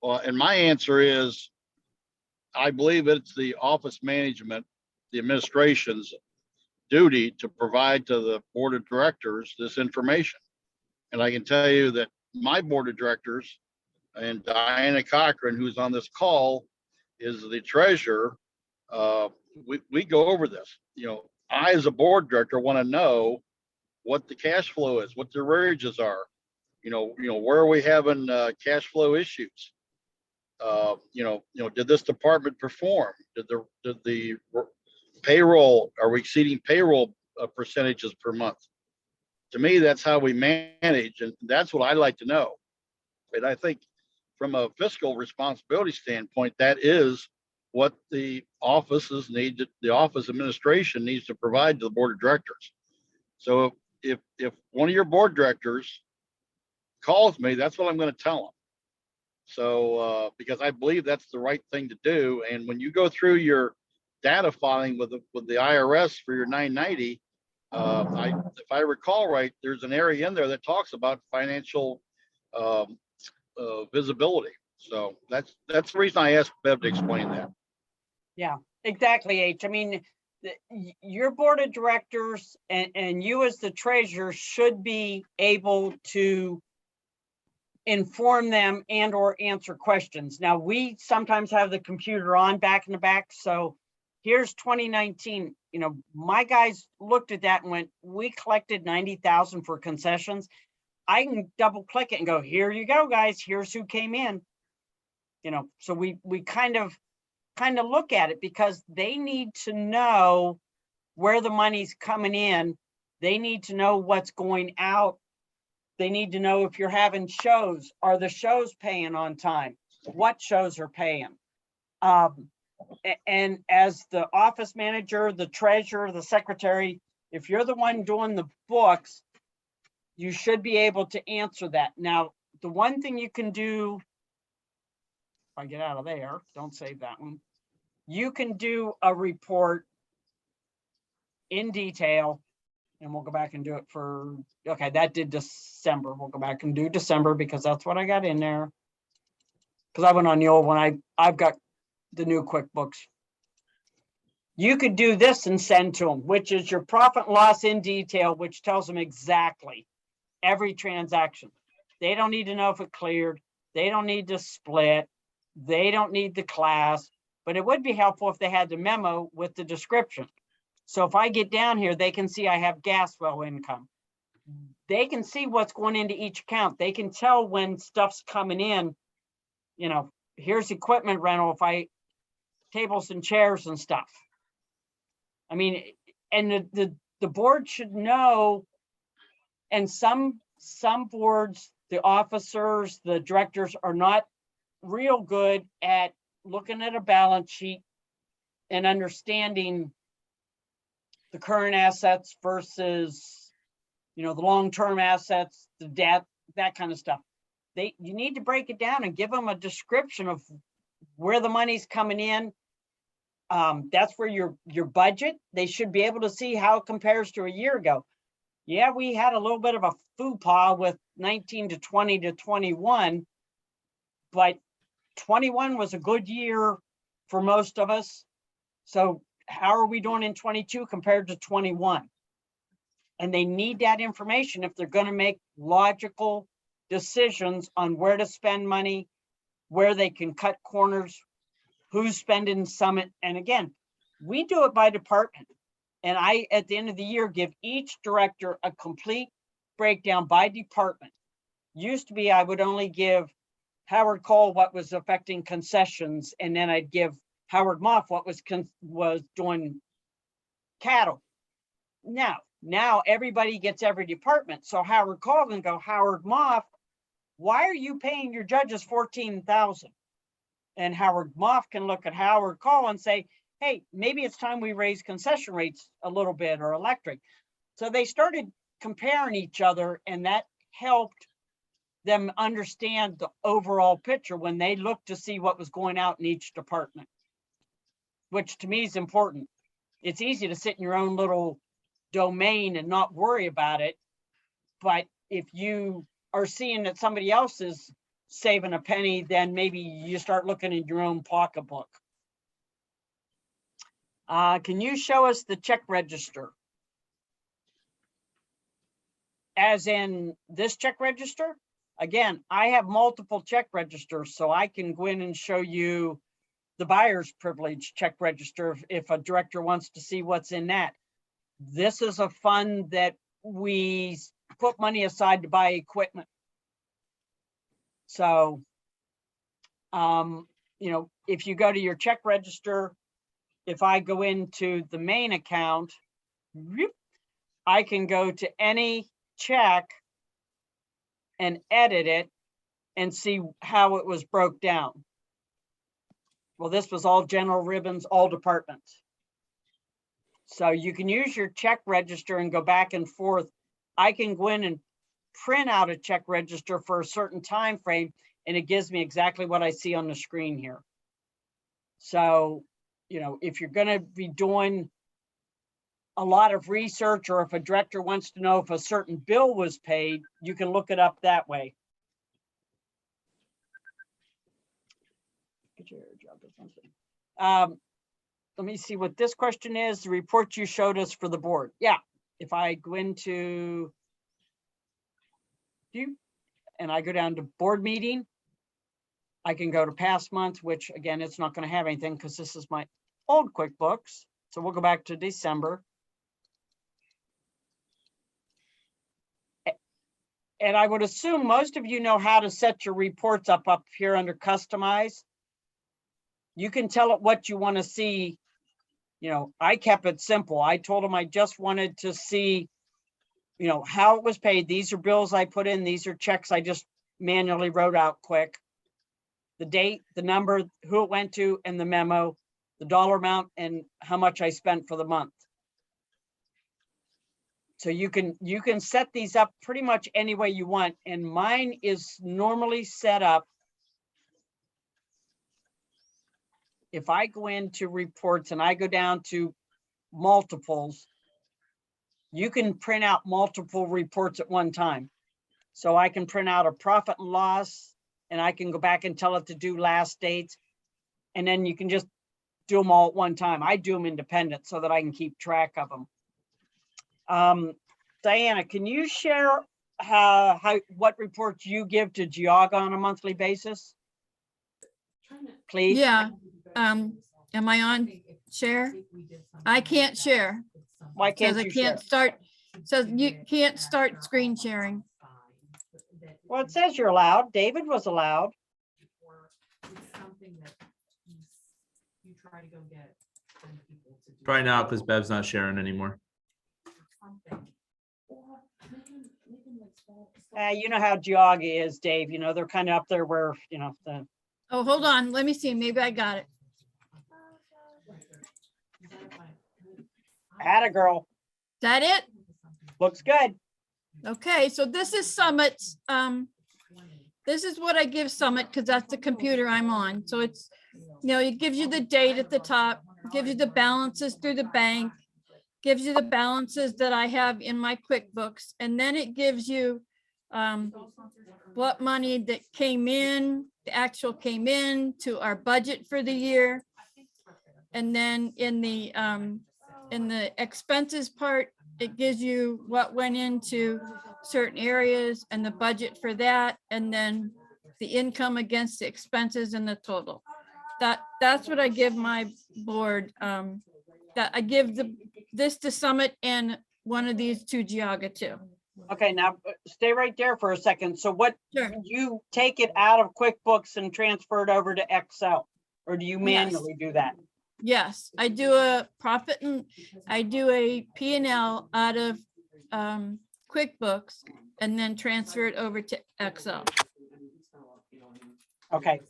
Well, and my answer is, I believe it's the office management, the administration's duty to provide to the board of directors this information. And I can tell you that my board of directors and Diana Cochran, who's on this call, is the treasurer. We go over this. I, as a board director, want to know what the cash flow is, what the arrearages are. Where are we having cash flow issues? Did this department perform? Did the payroll, are we exceeding payroll percentages per month? To me, that's how we manage, and that's what I like to know. And I think from a fiscal responsibility standpoint, that is what the offices need to, the office administration needs to provide to the board of directors. So if one of your board directors calls me, that's what I'm going to tell them. So because I believe that's the right thing to do. And when you go through your data filing with the IRS for your 990, if I recall right, there's an area in there that talks about financial visibility. So that's the reason I asked Bev to explain that. Yeah, exactly, H. I mean, your board of directors and you as the treasurer should be able to inform them and or answer questions. Now, we sometimes have the computer on back in the back. So here's 2019. My guys looked at that and went, we collected 90,000 for concessions. I can double click it and go, here you go, guys. Here's who came in. So we kind of look at it because they need to know where the money's coming in. They need to know what's going out. They need to know if you're having shows, are the shows paying on time? What shows are paying? And as the office manager, the treasurer, the secretary, if you're the one doing the books, you should be able to answer that. Now, the one thing you can do, if I get out of there, don't save that one. You can do a report in detail, and we'll go back and do it for, okay, that did December. We'll go back and do December because that's what I got in there. Because I went on the old one. I've got the new QuickBooks. You could do this and send to them, which is your profit and loss in detail, which tells them exactly every transaction. They don't need to know if it cleared. They don't need to split. They don't need the class, but it would be helpful if they had the memo with the description. So if I get down here, they can see I have gas well income. They can see what's going into each account. They can tell when stuff's coming in. Here's equipment rental, tables and chairs and stuff. I mean, and the board should know, and some boards, the officers, the directors are not real good at looking at a balance sheet and understanding the current assets versus, the long-term assets, the debt, that kind of stuff. You need to break it down and give them a description of where the money's coming in. That's where your budget, they should be able to see how it compares to a year ago. Yeah, we had a little bit of a faux pas with 19 to 20 to 21, but 21 was a good year for most of us. So how are we doing in 22 compared to 21? And they need that information if they're going to make logical decisions on where to spend money, where they can cut corners, who's spending some. And again, we do it by department. And I, at the end of the year, give each director a complete breakdown by department. Used to be, I would only give Howard Cole what was affecting concessions, and then I'd give Howard Moff what was doing cattle. Now everybody gets every department. So Howard Cole can go, Howard Moff, why are you paying your judges $14,000? and Howard Moff can look at Howard Call and say, hey, maybe it's time we raise concession rates a little bit, or electric. So they started comparing each other, and that helped them understand the overall picture when they looked to see what was going out in each department, which to me is important. It's easy to sit in your own little domain and not worry about it. But if you are seeing that somebody else is saving a penny, then maybe you start looking in your own pocketbook. Can you show us the check register? As in this check register? Again, I have multiple check registers, so I can go in and show you the buyer's privilege check register if a director wants to see what's in that. This is a fund that we put money aside to buy equipment. So, you know, if you go to your check register, if I go into the main account, I can go to any check and edit it and see how it was broke down. Well, this was all general ribbons, all departments. So you can use your check register and go back and forth. I can go in and print out a check register for a certain time frame, and it gives me exactly what I see on the screen here. So, you know, if you're going to be doing a lot of research, or if a director wants to know if a certain bill was paid, you can look it up that way. Let me see what this question is. The report you showed us for the board. Yeah, if I go into you and I go down to board meeting, I can go to past month, which again, it's not going to have anything because this is my old QuickBooks. So we'll go back to December. And I would assume most of you know how to set your reports up here under customize. You can tell it what you want to see. You know, I kept it simple. I told them I just wanted to see, you know, how it was paid. These are bills I put in. These are checks I just manually wrote out quick. The date, the number, who it went to, and the memo, the dollar amount, and how much I spent for the month. So you can set these up pretty much any way you want. And mine is normally set up. If I go into reports and I go down to multiples, you can print out multiple reports at one time. So I can print out a profit and loss, and I can go back and tell it to do last dates. And then you can just do them all at one time. I do them independent so that I can keep track of them. Diana, can you share what reports you give to Geog on a monthly basis? Please. Yeah. Am I on share? I can't share. Why can't Says I you can't share? start. Says you can't start screen sharing. Well, it says you're allowed. David was allowed. Right now, because Bev's not sharing anymore. You know how Geog is, Dave. You know, they're kind of up there where, you know, the. Oh, hold on. Let me see. Maybe I got it. Atta girl. Is that it? Looks good. Okay, so this is Summit's. This is what I give Summit because that's the computer I'm on. So it's, you know, it gives you the date at the top, gives you the balances through the bank, gives you the balances that I have in my QuickBooks, and then it gives you what money that came in, the actual came in to our budget for the year. And then in the expenses part, it gives you what went into certain areas and the budget for that, and then the income against the expenses and the total. That's what I give my board. That I give this to Summit and one of these to Geauga too. Okay, now stay right there for a second. So what, Sure. you take it out of QuickBooks and transfer it over to Excel, or do you Yes. manually do that? Yes, I do a profit and I do a P&L out of QuickBooks and then transfer it over to Excel. Okay.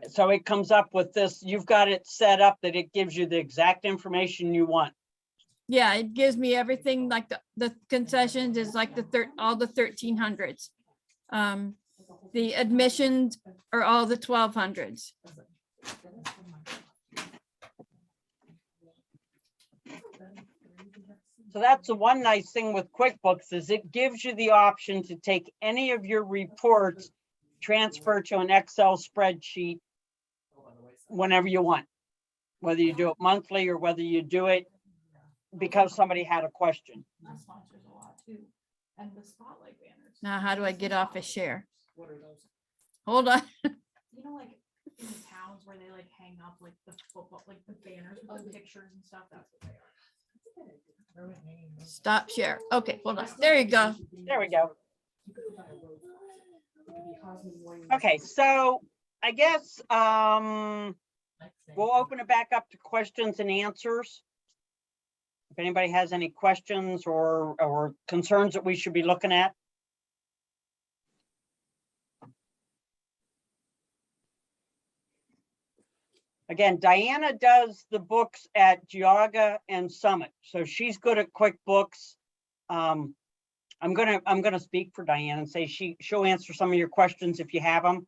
So it comes up with this, you've got it set up that it gives you the exact information you want. Yeah, it gives me everything like the concessions is like all the 1300s. The admissions are all the 1200s. So that's the one nice thing with QuickBooks is it gives you the option to take any of your reports, transfer to an Excel spreadsheet whenever you want, whether you do it monthly or whether you do it because somebody had a question. Now, how do I get off a share? Hold on. You know, like in the towns where they like hang up like the football, like the banners with the pictures and stuff, that's what they are. Stop share. Okay, hold on. There you go. There we go. Okay, so I guess we'll open it back up to questions and answers. If anybody has any questions or concerns that we should be looking at. Again, Diana does the books at Geauga and Summit, so she's good at QuickBooks. I'm gonna speak for Diana and say she'll answer some of your questions if you have them.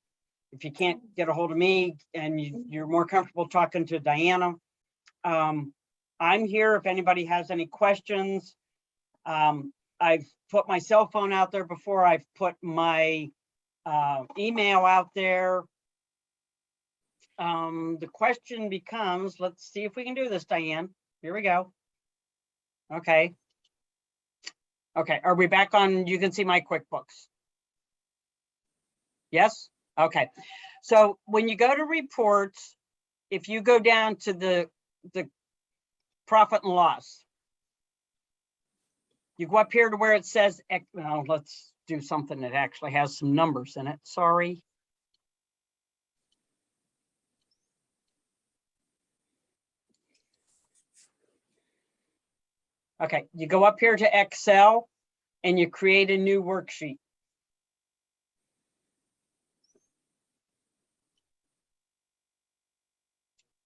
If you can't get a hold of me and you're more comfortable talking to Diana, I'm here if anybody has any questions. I've put my cell phone out there before. I've put my email out there. The question becomes, let's see if we can do this, Diane. Here we go. Okay. Okay, are we back on, you can see my QuickBooks? Yes? Okay. So when you go to reports, if you go down to the profit and loss, you go up here to where it says, well, let's do something that actually has some numbers in it. Sorry. Okay, you go up here to Excel and you create a new worksheet.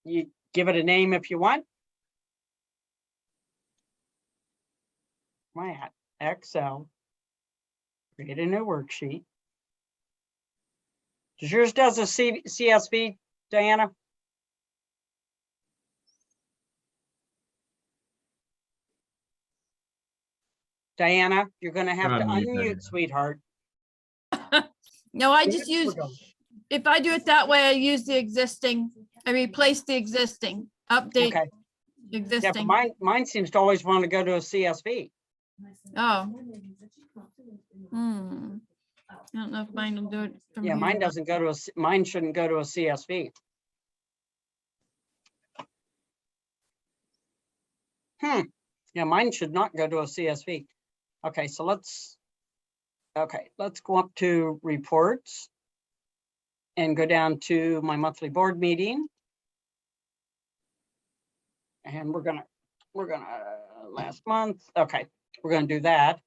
You give it a name if you want. Why at Excel, create a new worksheet. Does yours does a CSV, Diana? Diana, you're gonna have to Unmute, unmute, Diana. sweetheart. No, I There just we use, go. if I do it that way, I use the existing, I replace the existing, update Okay, yeah, but existing. mine seems to always want to go to a CSV. Oh. Hmm. I don't know if mine will do it. from Yeah, mine here. doesn't go to mine shouldn't go to a CSV. Yeah, mine should not go to a CSV. Okay, so let's go up to reports and go down to my monthly board meeting. And we're gonna last month. Okay, we're gonna do that.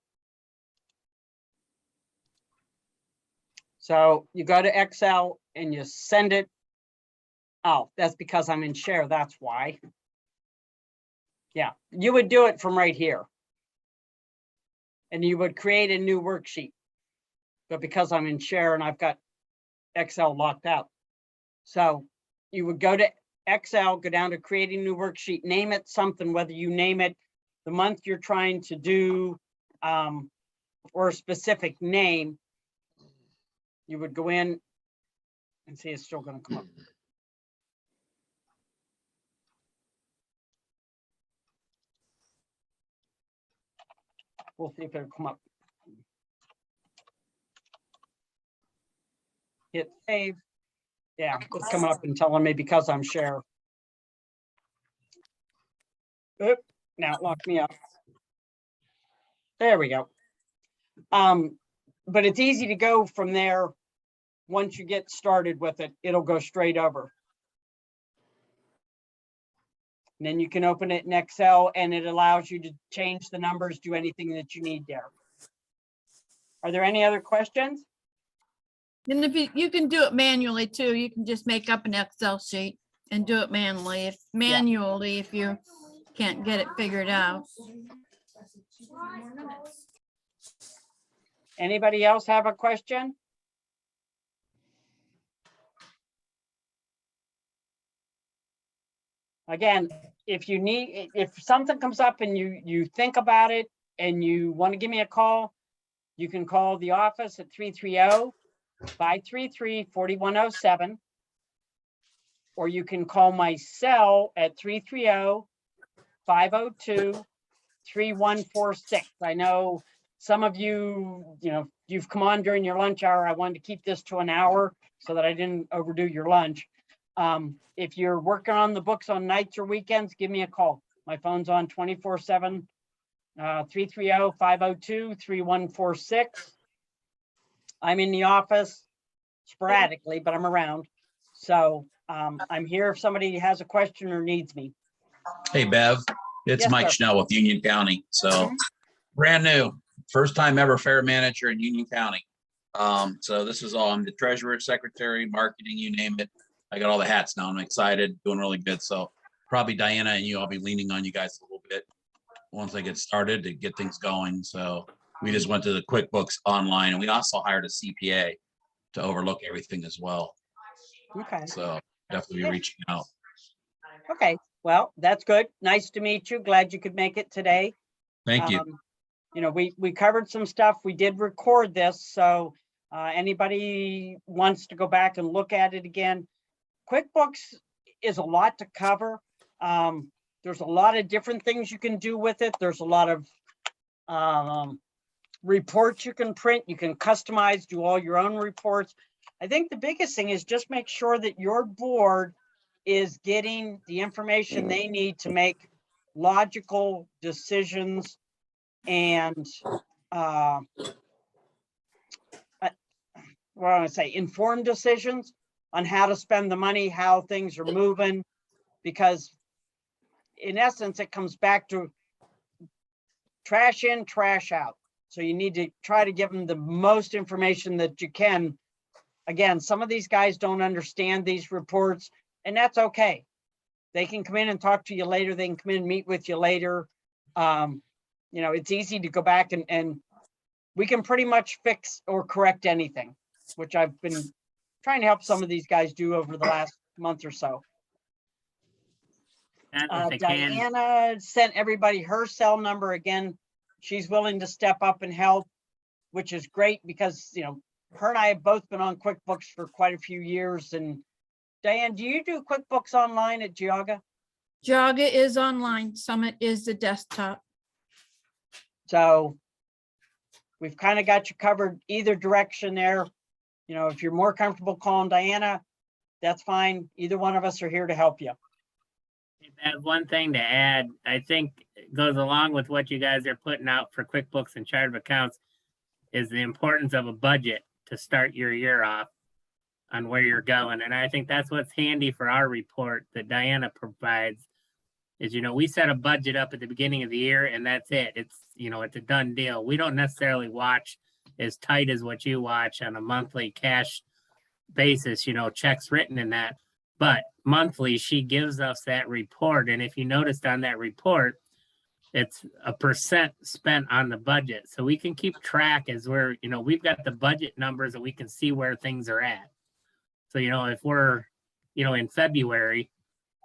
So you go to Excel and you send it. Oh, that's because I'm in share. That's why. Yeah, you would do it from right here. And you would create a new worksheet. But because I'm in share and I've got Excel locked out. So you would go to Excel, go down to creating new worksheet, name it something, whether you name it the month you're trying to do or a specific name. You would go in and see it's still going to come up. We'll see if it'll come up. Hit save. Yeah, it's coming up and telling me because I'm share. Oop, now it locked me up. There we go. But it's easy to go from there. Once you get started with it, it'll go straight over. And then you can open it in Excel and it allows you to change the numbers, do anything that you need there. Are there any other questions? And if you can do it manually too, you can just make up an Excel sheet and do it manually if you can't get it figured out. Anybody else have a question? Again, if something comes up and you think about it and you want to give me a call, you can call the office at 330-533-4107. Or you can call my cell at 330-502-3146. I know some of you, you've come on during your lunch hour. I wanted to keep this to an hour so that I didn't overdo your lunch. If you're working on the books on nights or weekends, give me a call. My phone's on 24/7, 330-502-3146. I'm in the office sporadically, but I'm around. So I'm here if somebody has a question or needs me. Hey, Bev, it's Yes, Mike sir. Schnell with Union County. So brand new, first time ever fair manager in Union County. So this is all, I'm the treasurer, secretary, marketing, you name it. I got all the hats now. I'm excited, doing really good. So probably Diana and you, I'll be leaning on you guys a little bit once I get started to get things going. So we just went to the QuickBooks online and we also hired a CPA to overlook everything as well. Okay. So definitely be reaching out. Okay. Well, that's good. Nice to meet you. Glad you could make it today. Thank you. We covered some stuff. We did record this. So anybody wants to go back and look at it again, QuickBooks is a lot to cover. There's a lot of different things you can do with it. There's a lot of reports you can print. You can customize, do all your own reports. I think the biggest thing is just make sure that your board is getting the information they need to make logical decisions and what I want to say, informed decisions on how to spend the money, how things are moving, because in essence, it comes back to trash in, trash out. So you need to try to give them the most information that you can. Again, some of these guys don't understand these reports, and that's okay. They can come in and talk to you later. They can come in and meet with you later. It's easy to go back and we can pretty much fix or correct anything, which I've been trying to help some of these guys do over the last month or so. Diana sent everybody her cell number again. She's willing to step up and help, which is great because, her and I have both been on QuickBooks for quite a few years. And Diane, do you do QuickBooks online at Geauga? Geauga is online. Summit is the desktop. So we've kind of got you covered either direction there. If you're more comfortable calling Diana, that's fine. Either one of us are here to help you. I have one thing to add, I think goes along with what you guys are putting out for QuickBooks and chart of accounts is the importance of a budget to start your year off on where you're going. And I think that's what's handy for our report that Diana provides is, we set a budget up at the beginning of the year and that's it. It's, it's a done deal. We don't necessarily watch as tight as what you watch on a monthly cash basis, checks written in that. But monthly, she gives us that report. And if you noticed on that report, it's a % spent on the budget. So we can keep track as we've got the budget numbers and we can see where things are at. So, if we're, in February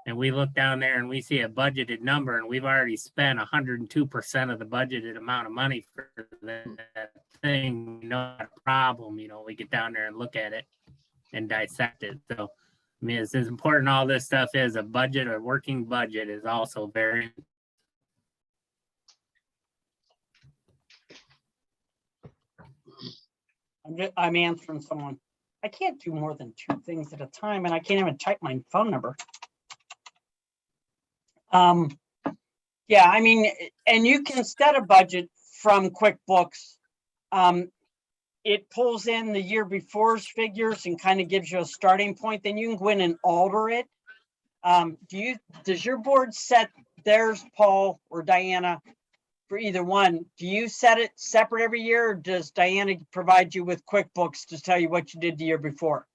and we look down there and we see a budgeted number and we've already spent 102% of the budgeted amount of money for that thing, not a problem, we get down there and look at it and dissect it. So, as important all this stuff is, a budget or working budget is also very. I'm answering someone. I can't do more than 2 things at a time, and I can't even type my phone number. Yeah, and you can set a budget from QuickBooks. It pulls in the year before's figures and kind of gives you a starting point. Then you can go in and alter it. Does your board set theirs, Paul or Diana, for either one, do you set it separate every year, or does Diana provide you with QuickBooks to tell you what you did the year before?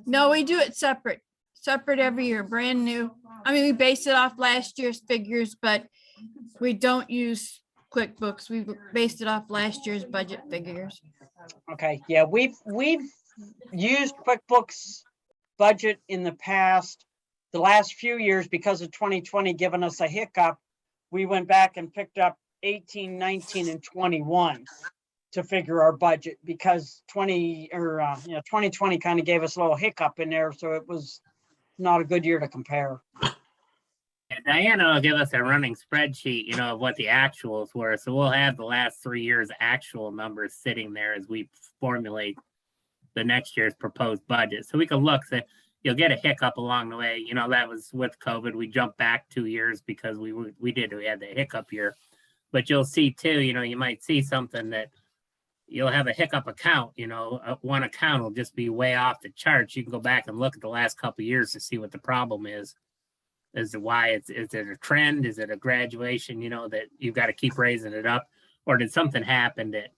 No, we do it separate every year, brand new. I mean, we base it off last year's figures, but we don't use QuickBooks. We based it off last year's budget figures. Okay, yeah, we've used QuickBooks budget in the past. The last few years, because of 2020 giving us a hiccup, we went back and picked up 18, 19, and 21 to figure our budget, because 2020 kind of gave us a little hiccup in there, so it was not a good year to compare. And Diana will give us a running spreadsheet, you know, of what the actuals were. So we'll have the last 3 years' actual numbers sitting there as we formulate the next year's proposed budget. So we can look, so you'll get a hiccup along the way. You know, that was with COVID. We jumped back 2 years because we had the hiccup year. But you'll see too, you know, you might see something that you'll have a hiccup account, you know, one account will just be way off the charts. You can go back and look at the last couple of years to see what the problem is as to why is it a trend? Is it a graduation, you know, that you've got to keep raising it up? Or did something happen that,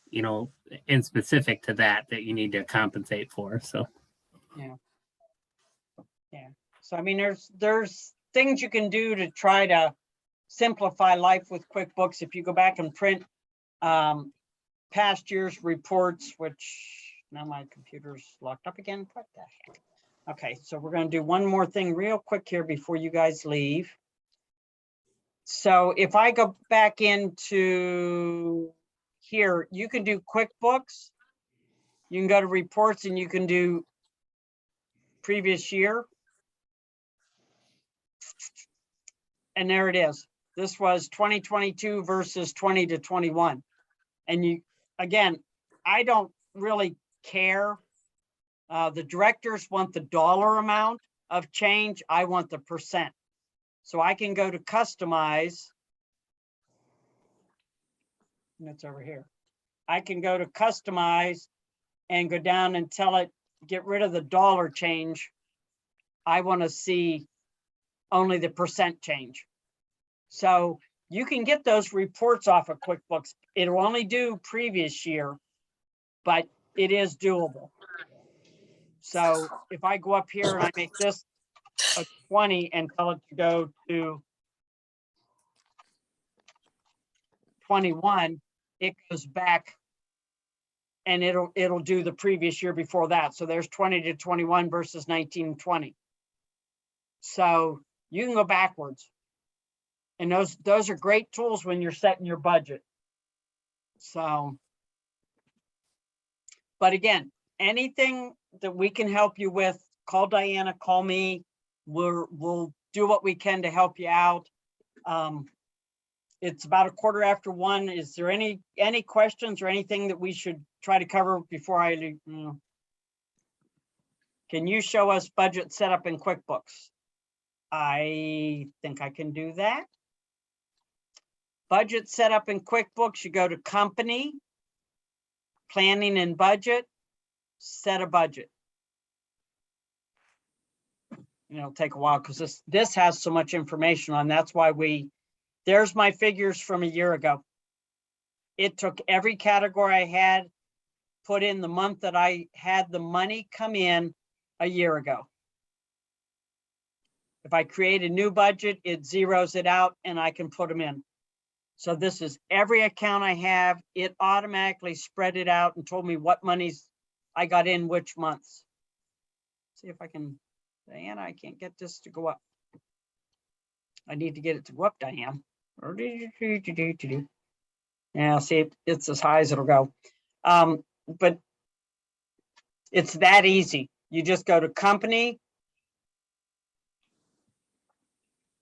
you know, in specific to that you need to compensate for? So. Yeah. So, I mean, there's things you can do to try to simplify life with QuickBooks. If you go back and print past year's reports, which now my computer's locked up again. What the heck? Okay, so we're going to do one more thing real quick here before you guys leave. So if I go back into here, you can do QuickBooks. You can go to reports and you can do previous year. And there it is. This was 2022 versus 20 to 21. And you, again, I don't really care. The directors want the dollar amount of change. I want the percent. So I can go to customize. And it's over here. I can go to customize and go down and tell it, get rid of the dollar change. I want to see only the percent change. So you can get those reports off of QuickBooks. It'll only do previous year, but it is doable. So if I go up here and I make this a 20 and tell it to go to 21, it goes back and it'll do the previous year before that. So there's 20 to 21 versus 19 and 20. So you can go backwards. And those are great tools when you're setting your budget. So, but again, anything that we can help you with, call Diana, call me. We'll do what we can to help you out. It's about 1:15. Is there any questions or anything that we should try to cover before I leave? Can you show us budget setup in QuickBooks? I think I can do that. Budget setup in QuickBooks, you go to company, planning and budget, set a budget. It'll take a while because this has so much information on. That's why there's my figures from a year ago. It took every category I had, put in the month that I had the money come in a year ago. If I create a new budget, it zeroes it out and I can put them in. So this is every account I have. It automatically spread it out and told me what monies I got in which months. See if I can, Diana, I can't get this to go up. I need to get it to go up, Diane. Yeah, see, it's as high as it'll go. But it's that easy. You just go to company.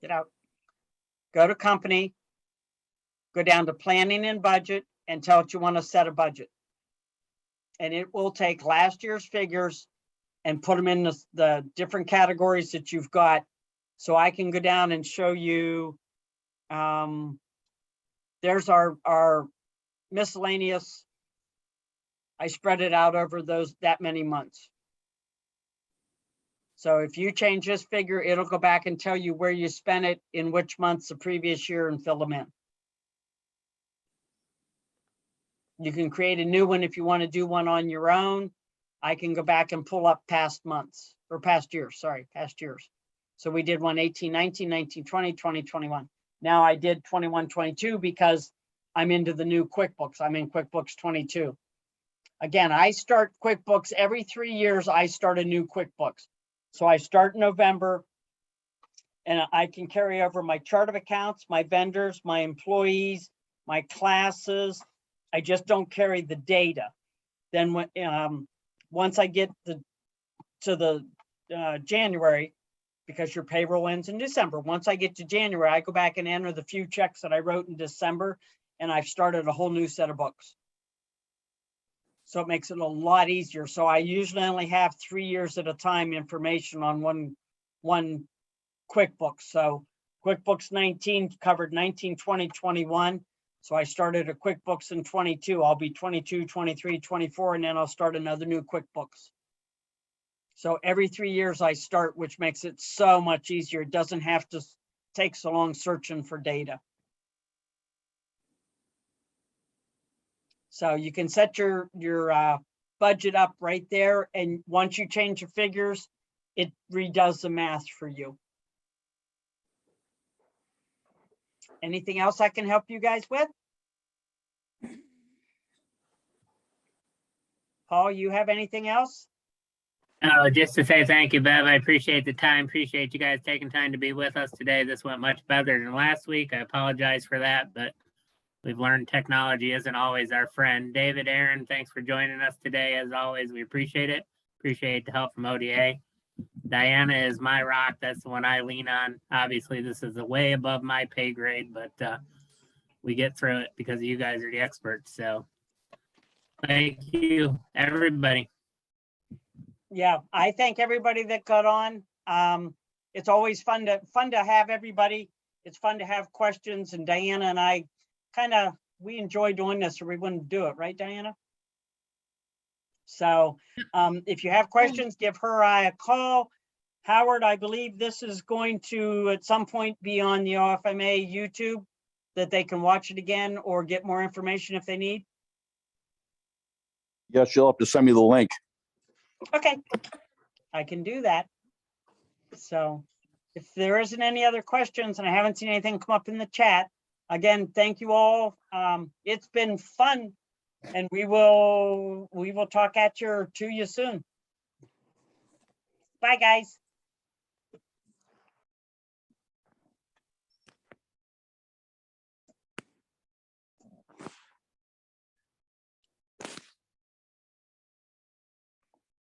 Get out. Go to company. Go down to planning and budget and tell it you want to set a budget. And it will take last year's figures and put them in the different categories that you've got. So I can go down and show you, there's our miscellaneous. I spread it out over that many months. So if you change this figure, it'll go back and tell you where you spent it in which months the previous year and fill them in. You can create a new one if you want to do one on your own. I can go back and pull up past months or past years, sorry, past years. So we did one 18, 19, 19, 20, 20, 21. Now I did 21, 22 because I'm into the new QuickBooks. I'm in QuickBooks 22. Again, I start QuickBooks every 3 years. I start a new QuickBooks. So I start in November and I can carry over my chart of accounts, my vendors, my employees, my classes. I just don't carry the data. Then when, once I get to the January, because your payroll ends in December, once I get to January, I go back and enter the few checks that I wrote in December, and I've started a whole new set of books. So it makes it a lot easier. So I usually only have 3 years at a time information on one QuickBooks. So QuickBooks 19 covered 19, 20, 21. So I started a QuickBooks in 22. I'll be 22, 23, 24, and then I'll start another new QuickBooks. So every 3 years I start, which makes it so much easier. It doesn't have to take so long searching for data. So you can set your budget up right there. And once you change your figures, it redoes the math for you. Anything else I can help you guys with? Paul, you have anything else? Oh, just to say thank you, Bev. I appreciate the time. Appreciate you guys taking time to be with us today. This went much better than last week. I apologize for that, but we've learned technology isn't always our friend. David, Aaron, thanks for joining us today. As always, we appreciate it. Appreciate the help from ODA. Diana is my rock. That's the one I lean on. Obviously, this is way above my pay grade, but we get through it because you guys are the experts. So thank you, everybody. Yeah, I thank everybody that got on. It's always fun to have everybody. It's fun to have questions, and Diana and I we enjoy doing this, or we wouldn't do it, right, Diana? So if you have questions, give her a call. Howard, I believe this is going to at some point be on the OFMA YouTube, that they can watch it again or get more information if they need. Yes, you'll have to send me the link. Okay, I can do that. So if there isn't any other questions, and I haven't seen anything come up in the chat, again, thank you all. It's been fun, and we will talk to you soon. Bye, guys.